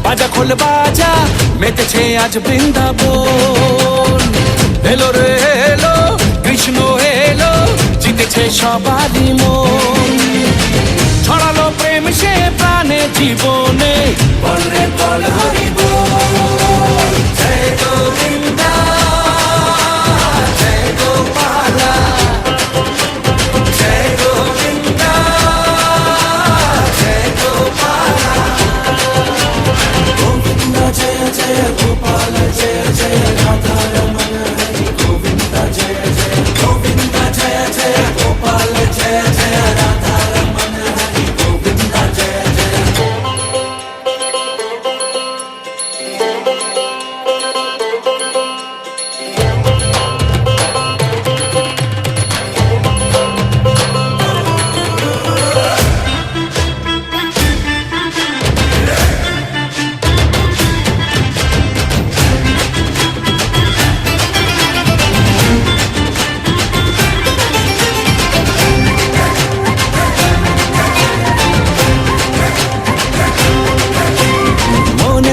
বাজা খোল বাজা মেতেছে আজ বৃন্দাবন। এলো রে এলো কৃষ্ণ এলো জিতেছে সবারই মন। ছড়ালো প্রেম সে প্রাণে জীবনে বল রে বল হরি বল। জয় গোবিন্দা জয় গোপালা জয় গোবিন্দা জয় গোপালা। গোবিন্দা জয় জয় গোপাল জয় জয় রাধা রমণ হরি গোবিন্দা জয় জয় গোবিন্দা জয় জয় গোপাল জয় জয় রাধা রমণ হরি গোবিন্দা জয় জয়।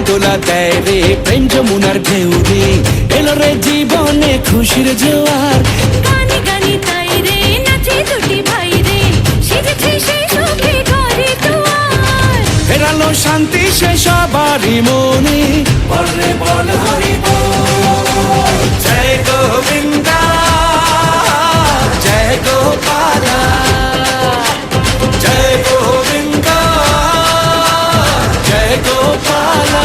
দোলা দেয় রে প্রেম যমুনার ঢেউ রে এলো রে জীবনে খুশির জোয়ার। গানে গানে তাই রে নাচে দুটি ভাই রে সেজেছে সেই সুখে ঘরে দুয়ার। ফেরালো শান্তি সে সবারই মনে বল রে বল হরি বল। জয় গোবিন্দা জয় গোপালা জয় গোবিন্দা জয় গোপালা।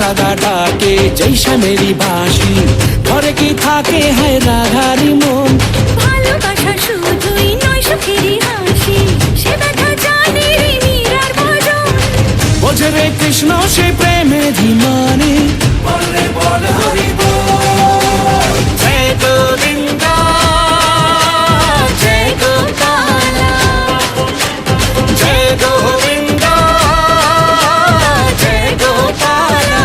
রাধা ডাকে জৈসা মেরি বাঁশি ঘরে কি থাকে হ্যাঁ রাধারি মন। ভালোবাসা শুধুই নয় সুখেরই হাসি সে ব্যথা জানে রে মীরার ভজন। বোঝে রে কৃষ্ণ সে প্রেমেরই মানে বল রে বল হরি বল। জয় গোবিন্দা জয় গোপালা জয় গোবিন্দা জয় গোপালা।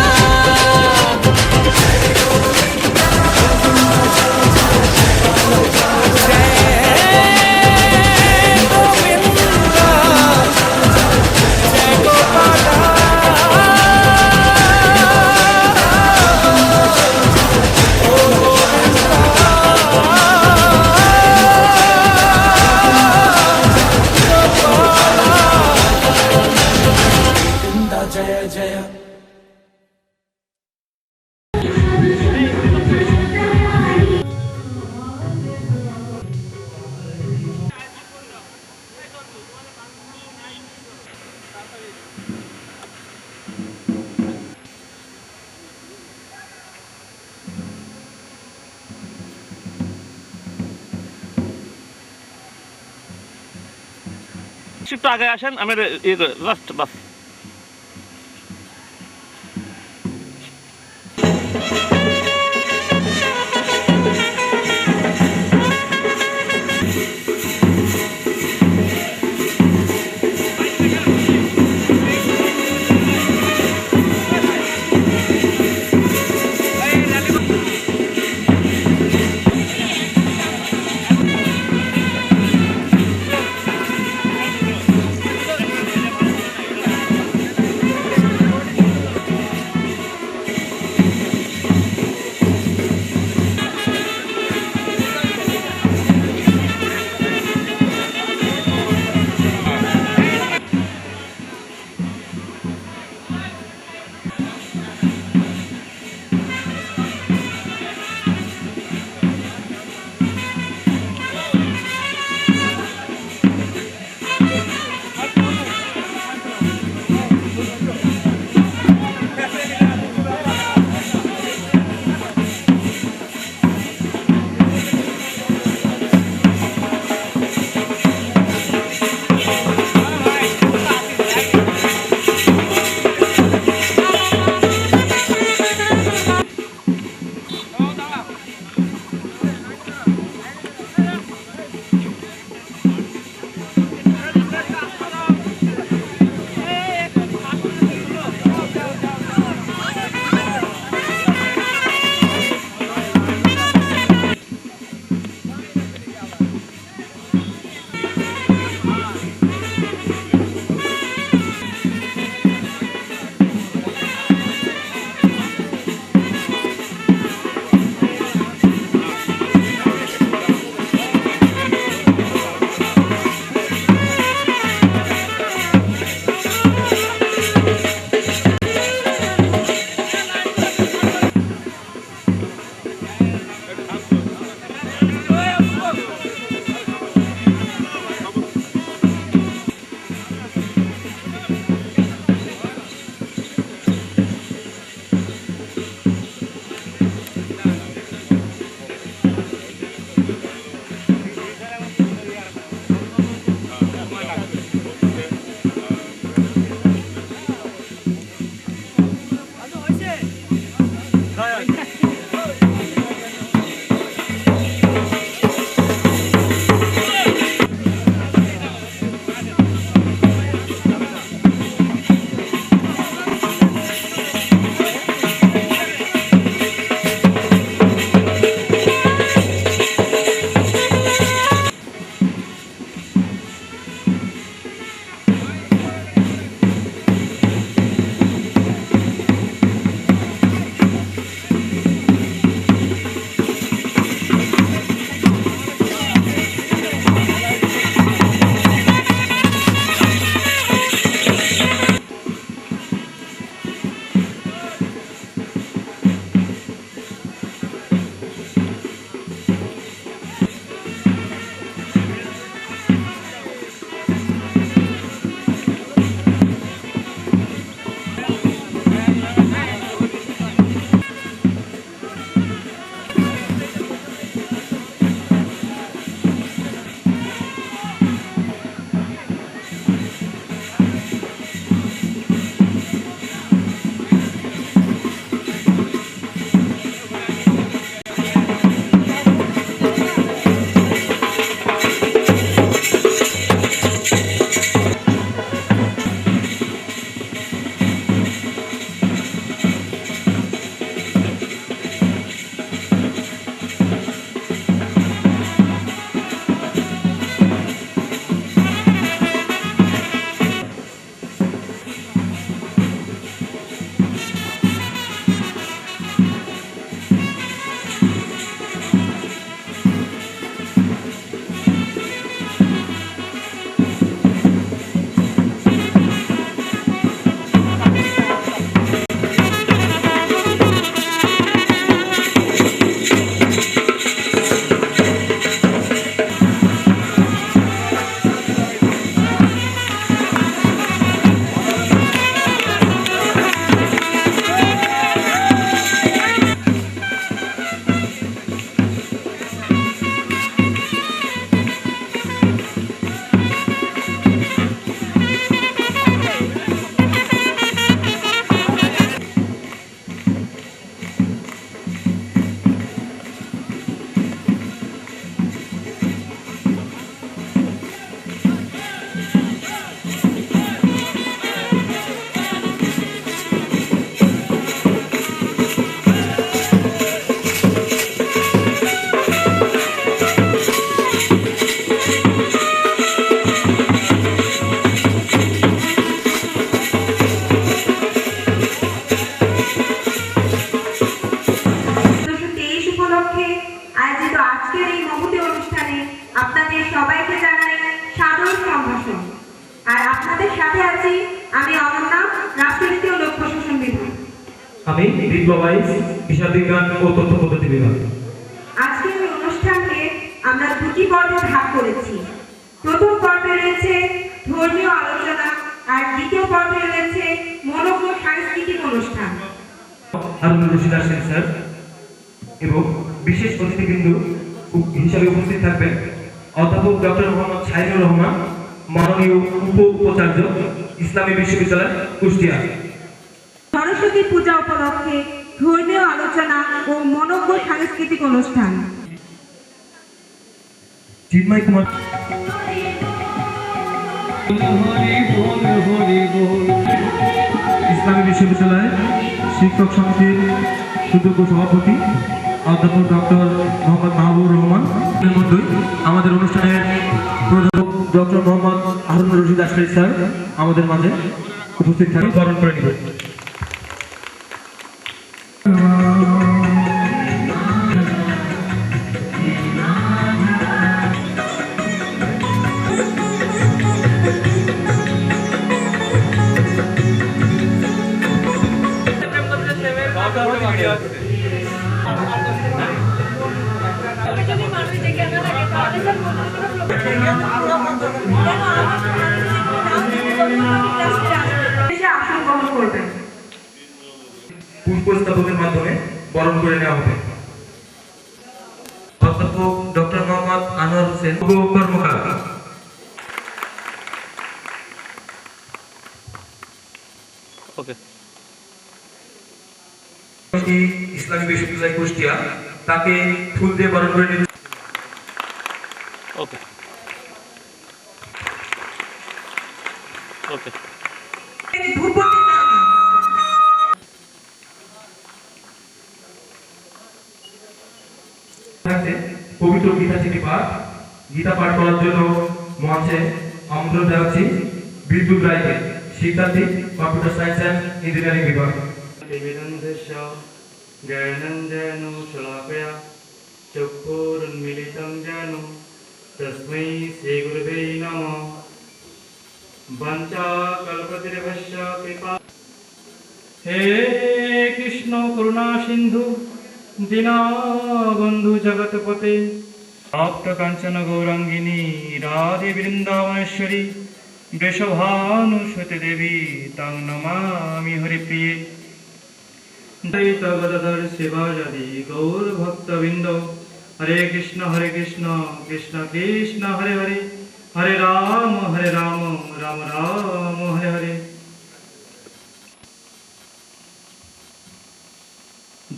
জয় জয় একটু আগে আসেন আমি লাস্ট বাস। আপনাদের সাথে আছি আমি অনন্যা, রাষ্ট্রনীতি ও লোক প্রশাসন বিভাগ। আমি বিপ্লবাই, হিসাব বিজ্ঞান ও তথ্য পদ্ধতি বিভাগ। আজকের এই অনুষ্ঠানকে আমরা দুটি পর্বে ভাগ করেছি। প্রথম পর্বে রয়েছে ধর্মীয় আলোচনা আর দ্বিতীয় পর্বে রয়েছে মনোজ্ঞ সাংস্কৃতিক অনুষ্ঠান। হারুনুর রশিদ আসেন স্যার এবং বিশেষ অতিথিবৃন্দ হিসাবে উপস্থিত থাকবেন অধ্যাপক ডক্টর মোহাম্মদ শাহিনুর রহমান, মাননীয় উপাচার্য, ইসলামী বিশ্ববিদ্যালয়, কুষ্টিয়া। সরস্বতী পূজা উপলক্ষে ধর্মীয় আলোচনা ও মনোজ্ঞ সাংস্কৃতিক অনুষ্ঠান। চিন্ময় কুমার ইসলামী বিশ্ববিদ্যালয় শিক্ষক সমিতির সুযোগ্য সভাপতি অধ্যাপক ডক্টর মোহাম্মদ মাহবুবুর রহমান। এর মধ্যেই আমাদের অনুষ্ঠানের প্রধান ডক্টর মোহাম্মদ হারুনুর রশিদ আসকারী স্যার আমাদের মাঝে উপস্থিত থাকেন, বরণ করে নেবেন। আসন গ্রহণ করবেন। পুষ্পস্তবকের মাধ্যমে বরণ করে নেওয়া হবে। অধ্যাপক ডক্টর মোহাম্মদ আনোয়ার হোসেন কর্মকার। ওকে। ইসলামী বিশ্ববিদ্যালয় কুষ্টিয়া তাকে ফুল দিয়ে বরণ করে নিতে। ওকে ওকে। পবিত্র গীতা থেকে পাঠ, গীতা পাঠ করার জন্য মঞ্চে আমন্ত্রণ জানাচ্ছি বিদ্যুৎ রায়কে, শিক্ষার্থী, কম্পিউটার সায়েন্স অ্যান্ড ইঞ্জিনিয়ারিং বিভাগ। জ্ঞানঞ্জনো শলাকয়া চক্ষুরুন্মিলিतं যেন তস্मै শ্রীগুরুবে নমঃ। বঞ্চাকল্পতরুভ্যশ্চ কৃপা। হে কৃষ্ণ করুণা সিন্ধু দীনবন্ধু জগৎপতে তপ্ত কাঞ্চন গৌরাঙ্গিনী রাধে বৃন্দাবনেশ্বরী বৃষভানুসুতে দেবী তং নমামি হরিপ্রিয়ে। গদাধর শিবাজাদি গৌর ভক্তবৃন্দ হরে কৃষ্ণ কৃষ্ণ কৃষ্ণ হরে হরে হরে রাম রাম রাম হরে হরে।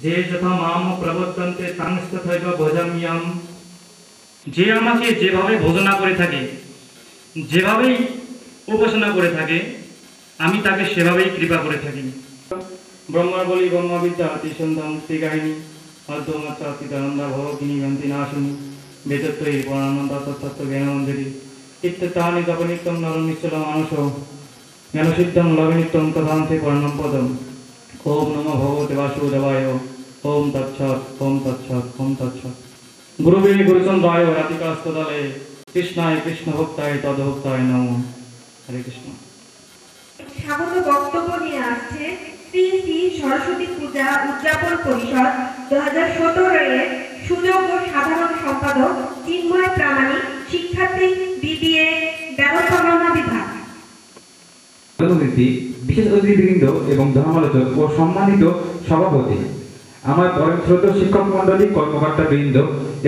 যে যথা মাম প্রবর্তন্তে তাংস্তথৈব ভজাম্যহম। যে আমাকে যেভাবে ভজনা করে থাকে, যেভাবেই উপাসনা করে থাকে, আমি তাকে সেভাবেই কৃপা করে থাকি। ব্রহ্মা বলি ব্রহ্মবিদ্যা অতিসন্ধম শ্রীকাহিনী অর্ধমাত্রাতিদানন্দা ভবকিনী গন্তি নাশিনী বেদত্বয়ী পরানন্দা তত্ত্ব জ্ঞানমন্দিরী ইত্যতানি তপনিত্যম নরম নিশ্চল মানস জ্ঞানসিদ্ধম লবনিত্যম তথান্তে পর্ণম পদম। ওম নমো ভগবতে বাসুদেবায়। ওম তৎসৎ ওম তৎসৎ ওম তৎসৎ। গুরুবে গুরুচন্দ্রায় রাধিকাস্তদালে কৃষ্ণায় কৃষ্ণ ভক্তায় তদ্ভক্তায় নমঃ। হরে কৃষ্ণ। স্বাগত বক্তব্য নিয়ে আসছে শ্রী শ্রী সরস্বতী পূজা উদযাপন পরিষদ 2017 এর সুযোগ্য সাধারণ সম্পাদক চিন্ময় প্রামাণিক, শিক্ষার্থী, বিবিএ, ব্যবস্থাপনা বিভাগ। বিশেষ অতিথিবৃন্দ এবং ধর্মালোচক ও সম্মানিত সভাপতি, আমার পরম শ্রদ্ধেয় শিক্ষক মন্ডলী, কর্মকর্তা বৃন্দ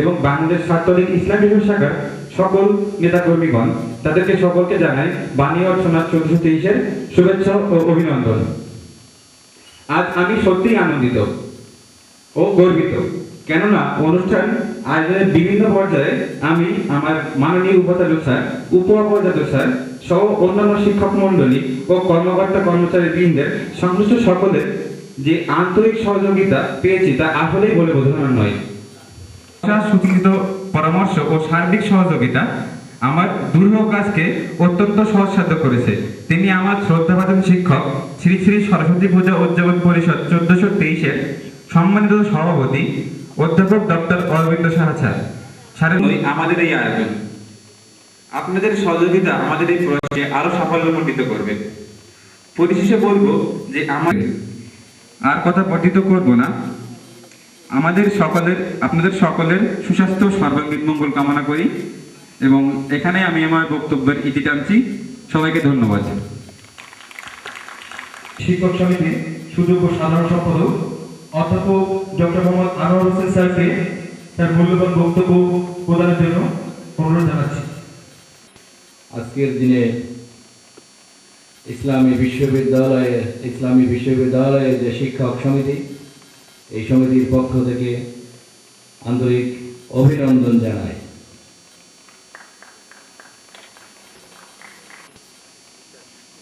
এবং বাংলাদেশ ছাত্রলীগ ইসলাম বিষয় শাখার সকল নেতাকর্মীগণ, তাদেরকে সকলকে জানাই বাণী অর্চনা 1423-এর শুভেচ্ছা ও অভিনন্দন। আজ আমি সত্যিই আনন্দিত ও গর্বিত, কেননা অনুষ্ঠান আয়োজনের বিভিন্ন পর্যায়ে আমি আমার মাননীয় উপাচার্য স্যার, উপ-উপাচার্য স্যার সহ অন্যান্য শিক্ষক মন্ডলী ও কর্মকর্তা কর্মচারী বৃন্দের সংশ্লিষ্ট সকলের যে আন্তরিক সহযোগিতা পেয়েছি তা আসলেই বলে বোঝানোর নয়। সুচিন্তিত পরামর্শ ও সার্বিক সহযোগিতা আমার দুর্লভ কাজকে অত্যন্ত সহজসাধ্য করেছে। তিনি আমার শ্রদ্ধাভাজন শিক্ষক, শ্রী শ্রী সরস্বতী পূজা উদযাপন পরিষদ 1423-এর সম্মানিত সভাপতি অধ্যাপক ডক্টর অরবিন্দ সাহা স্যার। আমাদের এই আয়োজন আপনাদের সহযোগিতা আমাদের এই প্রয়াসকে আরো সাফল্যমণ্ডিত করবে। পরিশেষে বলবো যে আর কথা বর্ধিত করব না। আপনাদের সকলের সুস্বাস্থ্য সর্বাঙ্গীন মঙ্গল কামনা করি এবং এখানে আমি আমার বক্তব্যের ইতি টানছি। সবাইকে ধন্যবাদ। শিক্ষক সমিতির সুযোগ্য সাধারণ সম্পাদক অধ্যাপক ডক্টর মোহাম্মদ আনোয়ার হোসেন স্যারকে তার মূল্যবান বক্তব্য প্রদানের জন্য অনুরোধ জানাচ্ছি। আজকের দিনে ইসলামী বিশ্ববিদ্যালয়ের যে শিক্ষক সমিতি, এই সমিতির পক্ষ থেকে আন্তরিক অভিনন্দন জানাই।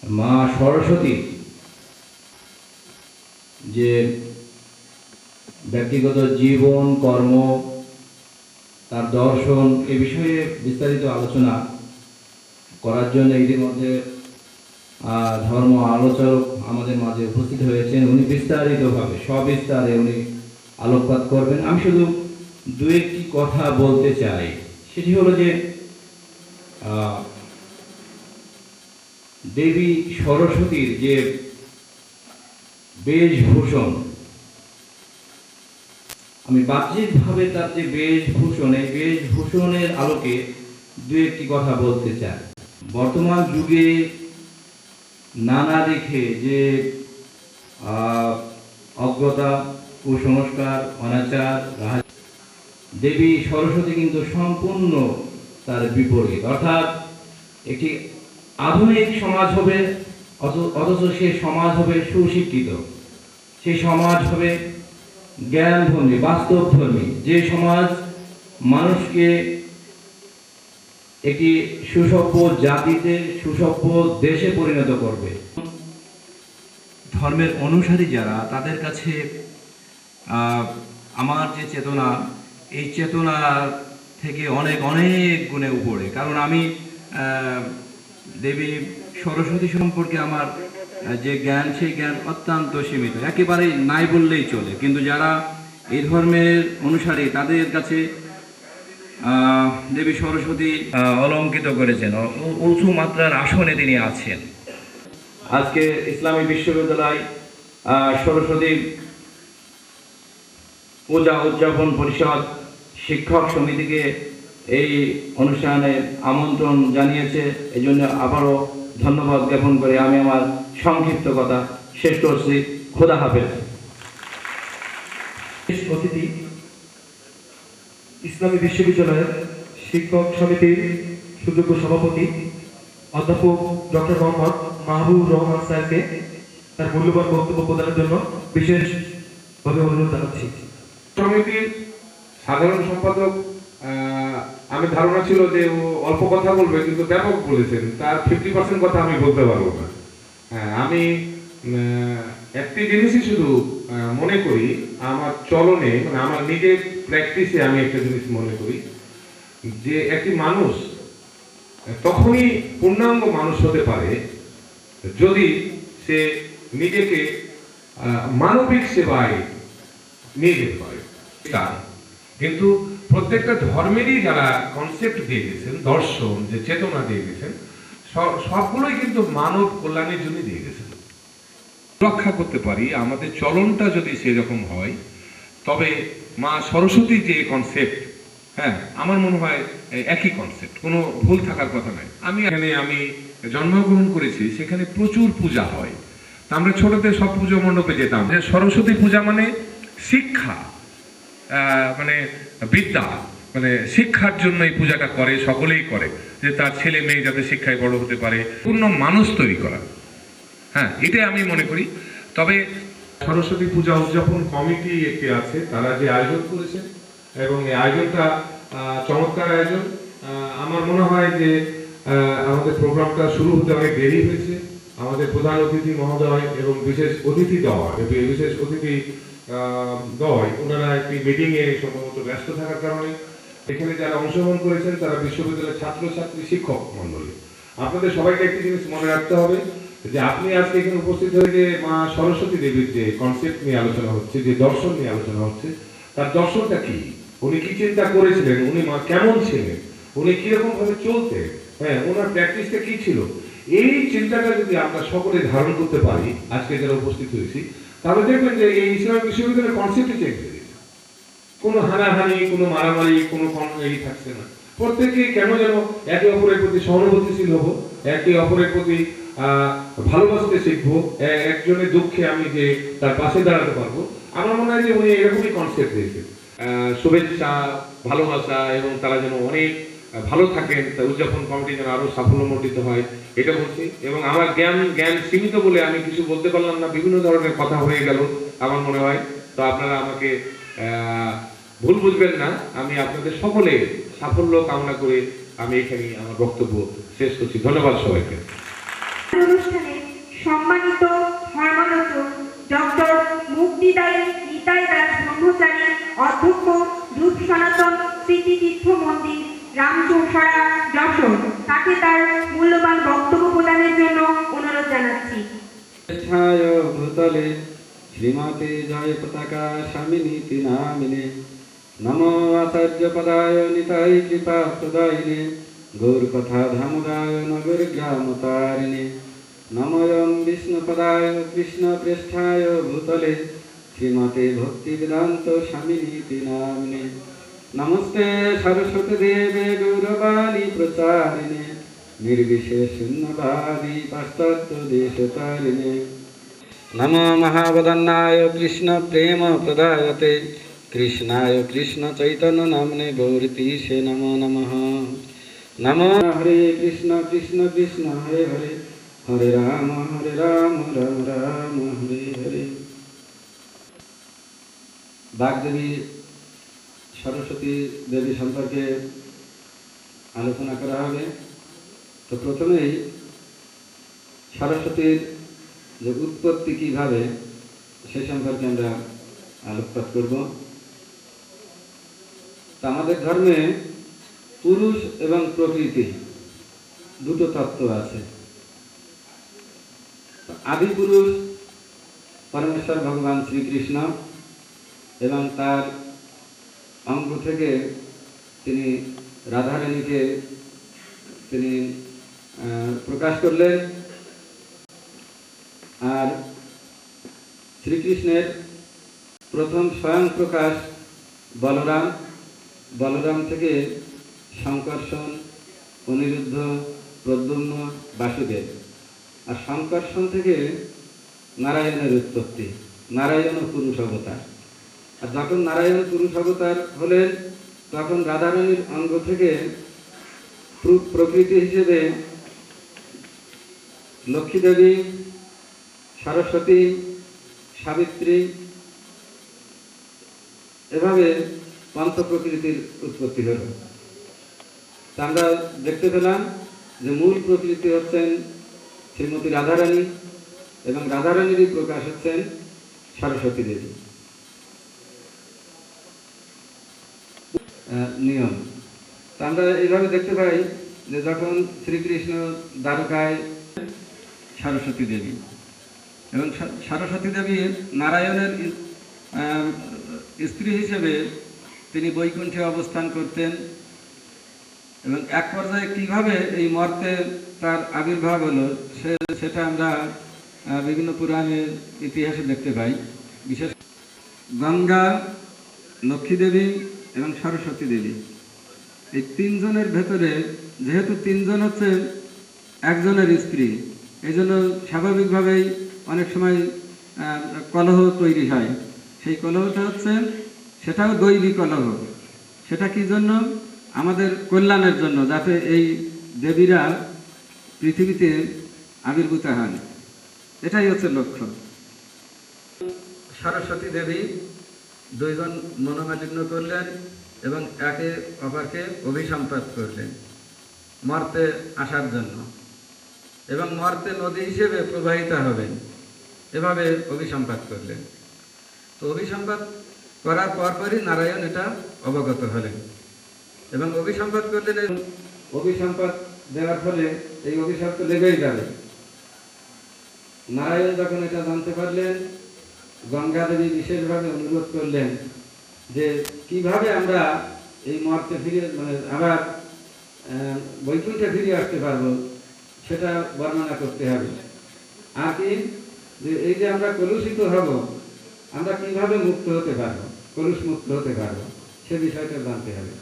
মা সরস্বতী যে ব্যক্তিগত জীবন, কর্ম, তার দর্শন এ বিষয়ে বিস্তারিত আলোচনা করার জন্য ইতিমধ্যে ধর্ম আলোচক আমাদের মাঝে উপস্থিত হয়েছেন। উনি বিস্তারিতভাবে সবিস্তারে উনি আলোকপাত করবেন। আমি শুধু দু একটি কথা বলতে চাই। সেটি হলো যে দেবী সরস্বতীর যে বেশভূষণ, আমি বাহ্যিকভাবে তার যে বেশভূষণ, এই বেশভূষণের আলোকে দু একটি কথা বলতে চাই। বর্তমান যুগে নানা দিকে যে অজ্ঞতা, কুসংস্কার, অনাচার, দেবী সরস্বতী কিন্তু সম্পূর্ণ তার বিপরীত। অর্থাৎ একটি আধুনিক সমাজ হবে, অথচ সেই সমাজ হবে সুশিক্ষিত, সেই সমাজ হবে জ্ঞানধর্মী, বাস্তবধর্মী, যে সমাজ মানুষকে একটি সুসভ্য জাতিতে, সুসভ্য দেশে পরিণত করবে। ধর্মের অনুসারী যারা, তাদের কাছে আমার যে চেতনা, এই চেতনার থেকে অনেক অনেক গুণে উপরে। কারণ আমি দেবী সরস্বতী সম্পর্কে আমার যে জ্ঞান, সেই জ্ঞান অত্যন্ত সীমিত, একেবারেই নাই বললেই চলে। কিন্তু যারা এই ধর্মের অনুসারী, তাদের কাছে দেবী সরস্বতী অলঙ্কিত করেছেন, উঁচু মাত্রার আসনে তিনি আছেন। আজকে ইসলামী বিশ্ববিদ্যালয় সরস্বতী পূজা উদযাপন পরিষদ শিক্ষক সমিতিকে এই অনুষ্ঠানে আমন্ত্রণ জানিয়েছে। এই জন্য আবারও ধন্যবাদ জ্ঞাপন করে আমি আমার সংক্ষিপ্ত কথা শেষ করছি। খোদা হাফেজ। অতিথি ইসলামী বিশ্ববিদ্যালয়ের শিক্ষক সমিতির সুযোগ্য সভাপতি অধ্যাপক ডক্টর মোহাম্মদ মাহবুবুর রহমান স্যারকে তার মূল্যবান বক্তব্য প্রদানের জন্য বিশেষভাবে অনুরোধ জানাচ্ছি। সমিতির সাধারণ সম্পাদক, আমি ধারণা ছিল যে ও অল্প কথা বলবে, কিন্তু ব্যাপক বলেছেন। তার 50% কথা আমি বলতে পারবো না। আমি একটি জিনিসই শুধু মনে করি, আমার চলনে, মানে আমার নিজের প্র্যাকটিসে আমি একটা জিনিস মনে করি যে একটি মানুষ তখনই পূর্ণাঙ্গ মানুষ হতে পারে যদি সে নিজেকে মানবিক সেবায় নিয়ে যেতে পারে। কিন্তু প্রত্যেকটা ধর্মেরই যারা কনসেপ্ট দিয়ে গেছেন, দর্শন, যে চেতনা দিয়ে গেছেন, সবগুলোই কিন্তু মানব কল্যাণের জন্য দিয়ে গেছেন। রক্ষা করতে পারি আমাদের চলনটা যদি সেরকম হয়, তবে মা সরস্বতীর যে কনসেপ্ট, হ্যাঁ, আমার মনে হয় একই কনসেপ্ট, কোনো ভুল থাকার কথা নয়। আমি জন্মগ্রহণ করেছি, সেখানে প্রচুর পূজা হয়। আমরা ছোটতে সব পুজো মণ্ডপে যেতাম। যে সরস্বতী পূজা মানে শিক্ষা, মানে বিদ্যা, মানে শিক্ষার জন্য এই পূজাটা করে, সকলেই করে, যে তার ছেলে মেয়ে যাতে শিক্ষায় বড় হতে পারে, পূর্ণ মানুষ তৈরি করা। হ্যাঁ, এটাই আমি মনে করি। তবে সরস্বতী পূজা উদযাপন কমিটি একটি আছে, তারা যে আয়োজন করেছে এবং এই আয়োজনটা চমৎকার আয়োজন। আমার মনে হয় যে আমাদের প্রোগ্রামটা শুরু হতে অনেক দেরি হয়েছে। আমাদের প্রধান অতিথি মহোদয় এবং বিশেষ অতিথি দয় ওনারা একটি মিটিংয়ে সম্ভবত ব্যস্ত থাকার কারণে এখানে যারা অংশগ্রহণ করেছেন তারা বিশ্ববিদ্যালয়ের ছাত্রছাত্রী, শিক্ষক মন্ডলী, আপনাদের সবাইকে একটি জিনিস মনে রাখতে হবে যে আপনি আজকে এখানে উপস্থিত হয়ে যে মা সরস্বতী দেবীর যে কনসেপ্ট নিয়ে আলোচনা হচ্ছে, যে দর্শন নিয়ে আলোচনা হচ্ছে, তার দর্শনটা কি, উনি কি চিন্তা করেছিলেন, উনি মা কেমন ছিলেন, উনি কিরকম ভাবে চলতে, হ্যাঁ ওনার প্র্যাকটিসটা কি ছিল, এই চিন্তাটা যদি আমরা সকলে ধারণ করতে পারি আজকে যারা উপস্থিত হয়েছি, তাহলে দেখবেন যে এই ইসলামিক বিশ্ববিদ্যালয়ের কনসেপ্টই চেঞ্জ হয়ে গেছে। কোনো হানাহানি, কোনো মারামারি, কোনো এই থাকছে না। প্রত্যেকে কেন যেন একে অপরের প্রতি সহানুভূতিশীল হবো, একে অপরের প্রতি ভালোবাসতে শিখবো, একজনের দুঃখে আমি যে তার পাশে দাঁড়াতে পারবো। আমার মনে হয় যে উনি এরকমই কনসেপ্ট দিয়েছেন। শুভেচ্ছা, ভালোবাসা এবং তারা যেন অনেক ভালো থাকেন, উদযাপন কমিটি যেন আরো সাফল্যমণ্ডিত হয়, এটা বলছি। এবং আমার জ্ঞান সীমিত বলে আমি কিছু বলতে পারলাম না, বিভিন্ন ধরনের কথা হয়ে গেল আমার মনে হয়। তো আপনারা আমাকে ভুল বুঝবেন না, আমি আপনাদের সকলে সাফল্য কামনা করে আমি এখানে আমার বক্তব্য শেষ করছি। ধন্যবাদ সবাইকে। অনুষ্ঠানে সম্মানিত ধর্মালোচক ডক্টর মুক্তিদায়ী নিতাই দাস ব্রহ্মচারী, অধ্যক্ষ রূপ সনাতন স্মৃতিতীর্থ মন্দির, রামচৌসরা, যশোর, তাকে তার মূল্যবান বক্তব্য প্রদানের জন্য অনুরোধ জানাচ্ছি। ভূতলে শ্রীমতে জয় পতাকা স্বামিনীতি নামিনে নমো আচার্য পদায় নিতাই কৃপা প্রদায়িনে গৌর কথা ধামদায় নগর গ্রাম তারিণে নমোয়ং বিষ্ণুপদায় কৃষ্ণ পৃষ্ঠায় ভূতলে শ্রীমতে ভক্তি বেদান্ত স্বামিনীতি নামিনে নমস্তে সরস্বতী দেবে গৌরবাণী প্রচারিণে निर्विशेष शून्यवादी पाश्चात्य देशतारिणे नमो महावदन्नाय कृष्ण प्रेम प्रदायते कृष्णाय कृष्ण चैतन्य नामने गौरतीशे नमो नमः नमो हरे कृष्ण कृष्ण कृष्ण हरे हरे हरे राम राम राम हरे हरे। बागदेवी सरस्वती देवी सम्पर्के आलोचना करा होबे। तो प्रथमेই सरस्वतीর যে উৎপত্তি কিভাবে সে সম্পর্কে আমরা আলোকপাত করব। তা আমাদের ধর্মে পুরুষ এবং প্রকৃতি দুটো তত্ত্ব আছে। আদি পুরুষ পরমেশ্বর ভগবান শ্রীকৃষ্ণ এবং তার অঙ্গ থেকে তিনি রাধারানীকে তিনি প্রকাশ করলেন। আর শ্রীকৃষ্ণের প্রথম স্বয়ং প্রকাশ বলরাম, বলরাম থেকে শঙ্কর্ষণ, অনিরুদ্ধ, প্রদ্যুম্ন, বাসুদেব। আর শঙ্কর্ষণ থেকে নারায়ণের উৎপত্তি, নারায়ণ পুরুষ অবতার। আর যখন নারায়ণ পুরুষ অবতার হলেন তখন রাধারানীর অঙ্গ থেকে প্রকৃতি হিসেবে লক্ষ্মী দেবী, সরস্বতী, সাবিত্রী, এভাবে পঞ্চ প্রকৃতির উৎপত্তি হল। তা আমরা দেখতে পেলাম যে মূল প্রকৃতি হচ্ছেন শ্রীমতী রাধারানী এবং রাধারানীরই প্রকাশ হচ্ছেন সরস্বতী দেবী। নিয়ম তা আমরা এইভাবে দেখতে পাই যে যখন শ্রীকৃষ্ণ দ্বারকায় সরস্বতী দেবী এবং সরস্বতী দেবী নারায়ণের স্ত্রী হিসেবে তিনি বৈকুণ্ঠে অবস্থান করতেন এবং এক পর্যায়ে কীভাবে এই মর্তে তার আবির্ভাব হলো সেটা আমরা বিভিন্ন পুরাণের ইতিহাসে দেখতে পাই। বিশেষ গঙ্গা, লক্ষ্মী দেবী এবং সরস্বতী দেবী, এই তিনজনের ভেতরে যেহেতু তিনজন হচ্ছে একজনের স্ত্রী, এই জন্য স্বাভাবিকভাবেই অনেক সময় কলহ তৈরি হয়। সেই কলহটা হচ্ছে সেটাও দৈবিক কলহ। সেটা কি জন্য? আমাদের কল্যাণের জন্য, যাতে এই দেবীরা পৃথিবীতে আবির্ভূত হন, এটাই হচ্ছে লক্ষ্য। সরস্বতী দেবী দুইজন মনোমালিন্য করলেন এবং একে অপরকে অভিসম্পাত করলেন মর্তে আসার জন্য, এবং মর্তে নদী হিসেবে প্রবাহিত হবেন, এভাবে অভিসম্পাত করলেন। তো অভিসম্পাত করার পরপরই নারায়ণ এটা অবগত হলেন এবং অভিসম্পাত করলেন। অভিসম্পাত দেওয়ার ফলে এই অভিশাপ তো লেগেই যাবে। নারায়ণ যখন এটা জানতে পারলেন, গঙ্গা দেবী বিশেষভাবে অনুরোধ করলেন যে কিভাবে আমরা এই মর্তে ফিরে আবার বৈকুণ্ঠে ফিরে আসতে পারবো সেটা বর্ণনা করতে হবে। আর কি যে এই যে আমরা কলুষিত হব, আমরা কিভাবে মুক্ত হতে পারবো, কলুষ মুক্ত হতে পারবো, সে বিষয়টা জানতে হবে।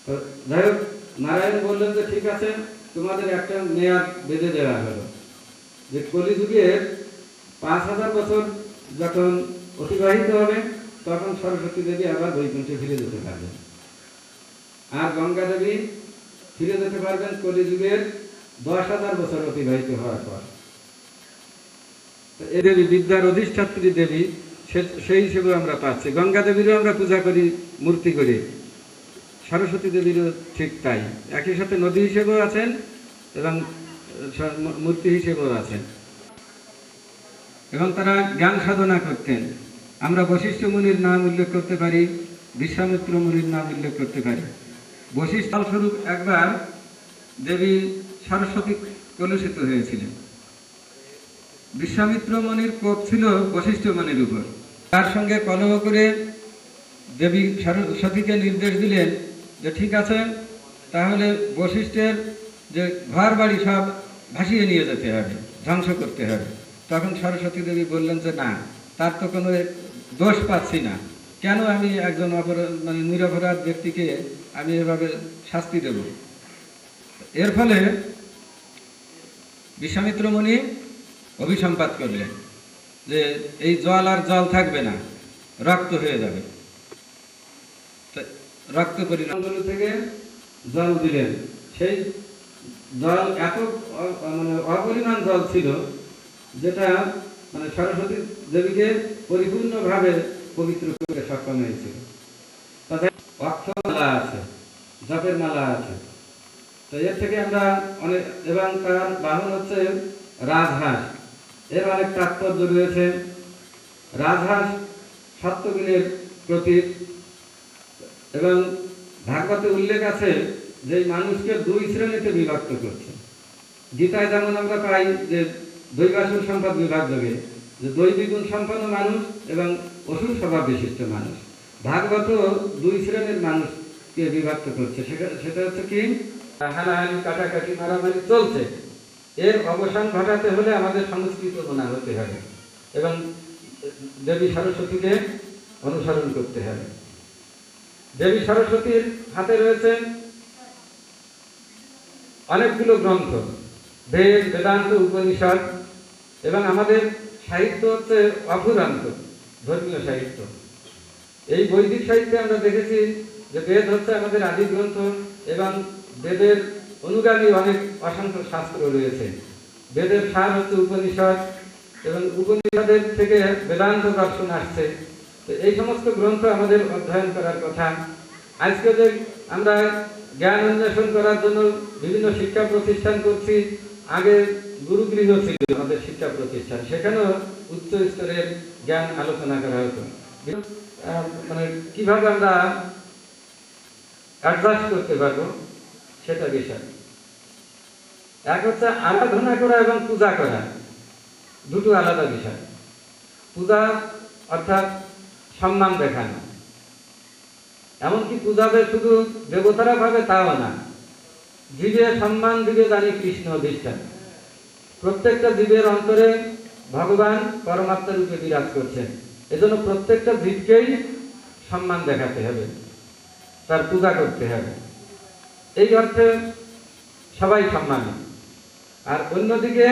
তো যাই হোক, নারায়ণ বললেন যে ঠিক আছে, তোমাদের একটা মেয়াদ বেঁধে দেওয়া হলো যে কলিযুগের 5000 বছর যখন অতিবাহিত হবে তখন সরস্বতী দেবী আবার বৈকুণ্ঠে ফিরে যেতে পারবেন, আর গঙ্গা দেবী ফিরে যেতে পারবেন কলিযুগের 10,000 বছর অতিবাহিত হওয়ার পর। এ দেবী বিদ্যার অধিষ্ঠাত্রী দেবী, সেই হিসেবে আমরা পাচ্ছি। গঙ্গা দেবীরও আমরা পূজা করি মূর্তি করে, সরস্বতী দেবীরও ঠিক তাই, একই সাথে নদী হিসেবেও আছেন এবং মূর্তি হিসেবেও আছেন। এবং তারা জ্ঞান সাধনা করতেন। আমরা বশিষ্ঠ মুনির নাম উল্লেখ করতে পারি, বিশ্বামিত্র মুনির নাম উল্লেখ করতে পারি। বশিষ্ঠ স্বরূপ একবার দেবী সরস্বতী কলুষিত হয়েছিলেন। বিশ্বামিত্র মুনির কোপ ছিল বশিষ্ঠ মুনির উপর, তার সঙ্গে কলহ করে দেবী সরস্বতীকে নির্দেশ দিলেন যে ঠিক আছে, তাহলে বশিষ্ঠের যে ঘর বাড়ি সব ভাসিয়ে নিয়ে যেতে হবে, ধ্বংস করতে হবে। তখন সরস্বতী দেবী বললেন যে না, তার তো কোনো দোষ পাচ্ছি না, কেন আমি একজন নিরপরাধ ব্যক্তিকে আমি এভাবে শাস্তি দেব। এর ফলে বিশ্বামিত্র মুনি অভিসম্পাত করলেন যে এই জল আর জল থাকবে না, রক্ত হয়ে যাবে। রক্ত পরিণামগুলো থেকে জল দিলেন, সেই জল এত অপরিমাণ জল ছিল যেটা সরস্বতী দেবীকে পরিপূর্ণভাবে পবিত্র করতে সক্ষম হয়েছিল। তাদের অক্ষমালা আছে, জপের মালা আছে, তো এর থেকে আমরা অনেক, এবং তার বাহন হচ্ছে রাজহাঁস, এর অনেক তাৎপর্য রয়েছে। রাজহাঁস সত্যগুণের প্রতীক, এবং ভাগবতে উল্লেখ আছে যে মানুষকে 2 শ্রেণীতে বিভক্ত করছে। গীতায় যেমন আমরা পাই যে দৈবাসুর সম্পদ বিভাগ যোগে যে দৈবিক গুণ সম্পন্ন মানুষ এবং অসুর স্বভাব বিশিষ্ট মানুষ। ভাগবত 2 শ্রেণীর মানুষকে বিভক্ত করছে। সেটা হচ্ছে কি, হানাহানি, কাটাকাটি, মারামারি চলছে, এর অবসান ঘটাতে হলে আমাদের সংস্কৃত মনা হতে হবে এবং দেবী সরস্বতীকে অনুসরণ করতে হবে। দেবী সরস্বতীর হাতে রয়েছে অনেকগুলো গ্রন্থ, বেদ, বেদান্ত, উপনিষদ, এবং আমাদের সাহিত্য হচ্ছে অফুরন্ত ধর্মীয় সাহিত্য। এই বৈদিক সাহিত্যে আমরা দেখেছি যে বেদ হচ্ছে আমাদের আদি গ্রন্থ এবং বেদের অনুগামী অনেক অসংখ্য শাস্ত্র রয়েছে। বেদের সার হচ্ছে উপনিষদ এবং উপনিষদের থেকে বেদান্ত দর্শন আসছে। তো এই সমস্ত গ্রন্থ আমাদের অধ্যয়ন করার কথা। আজকে যে আমরা জ্ঞান অন্বেষণ করার জন্য বিভিন্ন শিক্ষা প্রতিষ্ঠান করছি, আগে গুরুগৃহ ছিল আমাদের শিক্ষা প্রতিষ্ঠান, সেখানেও উচ্চ স্তরের জ্ঞান আলোচনা করা হতো। কিভাবে আমরা অ্যাডজাস্ট করতে পারবো সেটা বিষয়। এক হচ্ছে আরাধনা করা এবং পূজা করা, দুটো আলাদা বিষয়। পূজা অর্থাৎ সম্মান দেখানো, এমনকি পূজাতে শুধু দেবতারা ভাবে তাও না, জীবে সম্মান দিবে জানি কৃষ্ণ অধিষ্ঠান। প্রত্যেকটা জীবের অন্তরে ভগবান পরমাত্মা রূপে বিরাজ করছেন, এজন্য প্রত্যেকটা জীবকেই সম্মান দেখাতে হবে, তার পূজা করতে হবে। এই অর্থে সবাই সম্মানী। আর অন্যদিকে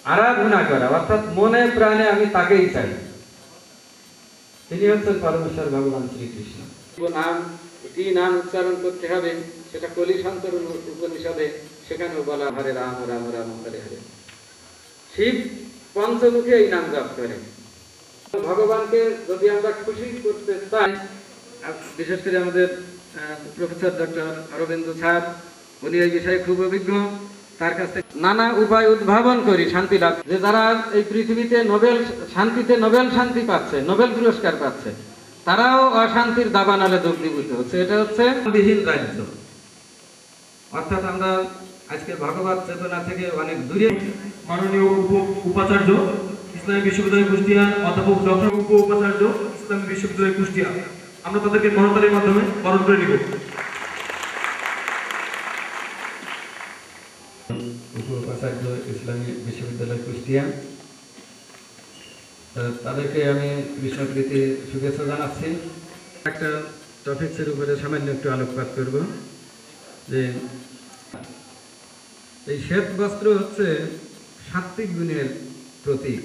আরাধনা করা অর্থাৎ মনে প্রাণে আমি তাকেই চাই, তিনি হচ্ছেন পরমেশ্বর ভগবান শ্রীকৃষ্ণ। কি নাম উচ্চারণ করতে হবে সেটা কলি সন্তরণ উপনিষদে সেখানেও বলা, হরে রাম রাম রাম হরে হরে। শিব পঞ্চমুখে এই নাম জপ করে। ভগবানকে যদি আমরা খুশি করতে চাই, বিশেষ করে আমাদের প্রফেসর ডক্টর অরবিন্দ স্যার, উনি এই বিষয়ে খুব অভিজ্ঞ, তার কাছ থেকে নানা উপায় উদ্ভাবন করি শান্তি লাভ। যে যারা এই পৃথিবীতে নোবেল শান্তি পাচ্ছে, নোবেল পুরস্কার পাচ্ছে, তারাও অশান্তির দাবানলে দগ্ধীভূত হচ্ছে। এটা হচ্ছে বিহীন রাজ্য। অর্থাৎ আমরা আজকে ভগবত চেতনা থেকে অনেক দূরে। মাননীয় উপাচার্য ইসলামী বিশ্ববিদ্যালয় কুষ্টিয়া, অধ্যাপক ডক্টর উপাচার্য ইসলামী বিশ্ববিদ্যালয় কুষ্টিয়া, আমরা তাদেরকে করতালির মাধ্যমে বরণ করে নিব। উপাচার্য ইসলামী বিশ্ববিদ্যালয় কুষ্টিয়া, তাদেরকে আমি বিশ্বকৃতি শুভেচ্ছা জানাচ্ছি। একটা টপিক্সের উপরে সামান্য একটু আলোকপাত করব যে এই শ্বেত বস্ত্র হচ্ছে সাত্ত্বিক গুণের প্রতীক।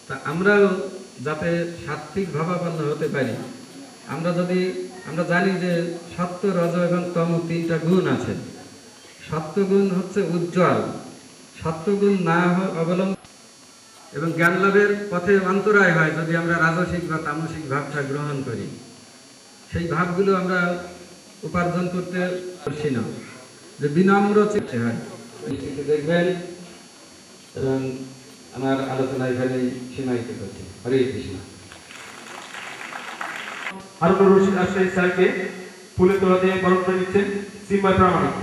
তা আমরাও যাতে সাত্ত্বিক ভাবাপন্ন হতে পারি, আমরা জানি যে সত্য, রজ এবং তম তিনটা গুণ আছে। সত্যগুণ হচ্ছে উজ্জ্বল, সত্যগুণ না অবলম্বন এবং জ্ঞান লাভের পথে অন্তরায় হয় যদি আমরা রাজসিক বা তামসিক ভাবটা গ্রহণ করি। সেই ভাবগুলো আমরা উপার্জন করতে পারছি না, যে বিনম্র চিত্তে হয়। দেখবেন এবং আমার আলোচনা এখানেই সীমায়িত করছি। হরে কৃষ্ণ। হারুনুর রশিদ আশরাফি স্যারকে ফুলের তোড়া দিয়ে বরণ করে দিচ্ছেন সিম্বাই প্রামাণিক।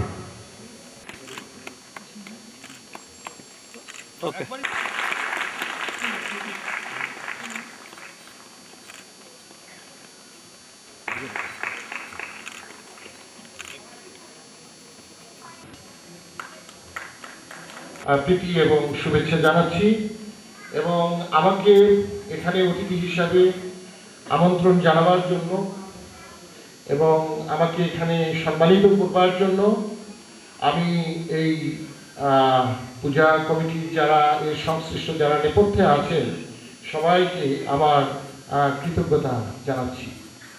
ওকে। প্রীতি এবং শুভেচ্ছা জানাচ্ছি এবং আমাকে এখানে অতিথি হিসাবে আমন্ত্রণ জানাবার জন্য এবং আমাকে এখানে সম্মানিত করবার জন্য আমি এই পূজা কমিটি যারা এর সংশ্লিষ্ট যারা নেপথ্যে আছেন সবাইকে আমার কৃতজ্ঞতা জানাচ্ছি।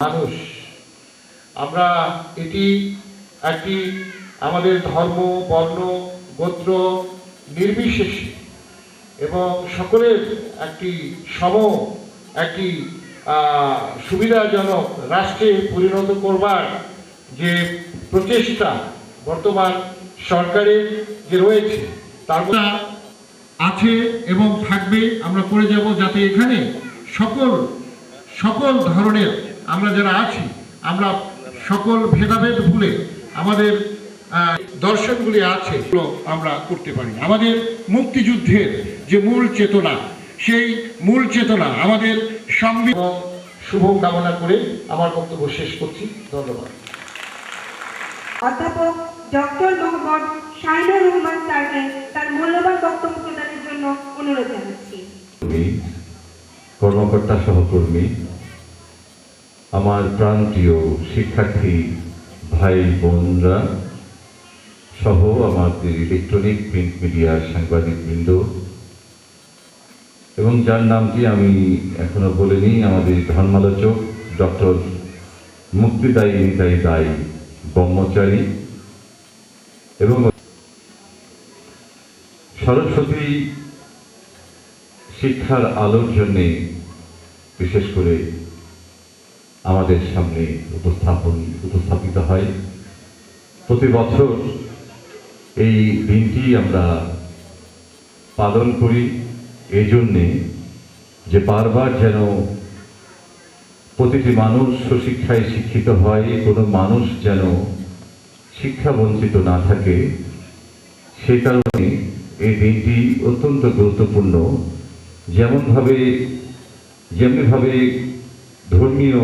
মানুষ আমরা এটি একটি আমাদের ধর্ম, বর্ণ, গোত্র নির্বিশেষে এবং সকলের একটি একটি সুবিধাজনক রাষ্ট্রে পরিণত করবার যে প্রচেষ্টা বর্তমান সরকারের যে রয়েছে তার আছে এবং থাকবে। আমরা করে যাব যাতে এখানে সকল ধরনের আমরা যারা আছি আমরা সকল ভেদাভেদ ভুলে আমাদের দর্শনগুলি আছে আমরা করতে পারি। আমাদের মুক্তিযুদ্ধের যে মূল চেতনা, সেই মূল চেতনা আমাদের সংবিধান শুভ কামনা করে আমার বক্তব্য শেষ করছি। ধন্যবাদ। অধ্যাপক ডক্টর মোহাম্মদ শাহিনুর রহমান স্যারকে তার মূল্যবান বক্তব্য প্রদানের জন্য অনুরোধ জানাচ্ছি। কর্মকর্তা, সহকর্মী, আমার প্রাণপ্রিয় শিক্ষার্থী ভাই বোনরা সহ আমাদের ইলেকট্রনিক প্রিন্ট মিডিয়ার সাংবাদিকবৃন্দ এবং যার নামটি আমি এখনো বলিনি, আমাদের ধর্মালোচক ডক্টর মুক্তিদায়ী নিতাই দায়ী ব্রহ্মচারী এবং সরস্বতী শিক্ষার আলোর জন্যে বিশেষ করে আমাদের সামনে উপস্থাপিত হয়। প্রতি বছর এই দিনটি আমরা পালন করি এই জন্যে যে বারবার যেন প্রতিটি মানুষ সুশিক্ষায় শিক্ষিত হয়, কোনো মানুষ যেন শিক্ষা বঞ্চিত না থাকে। সে কারণে এই দিনটি অত্যন্ত গুরুত্বপূর্ণ। যেমনিভাবে ধর্মীয়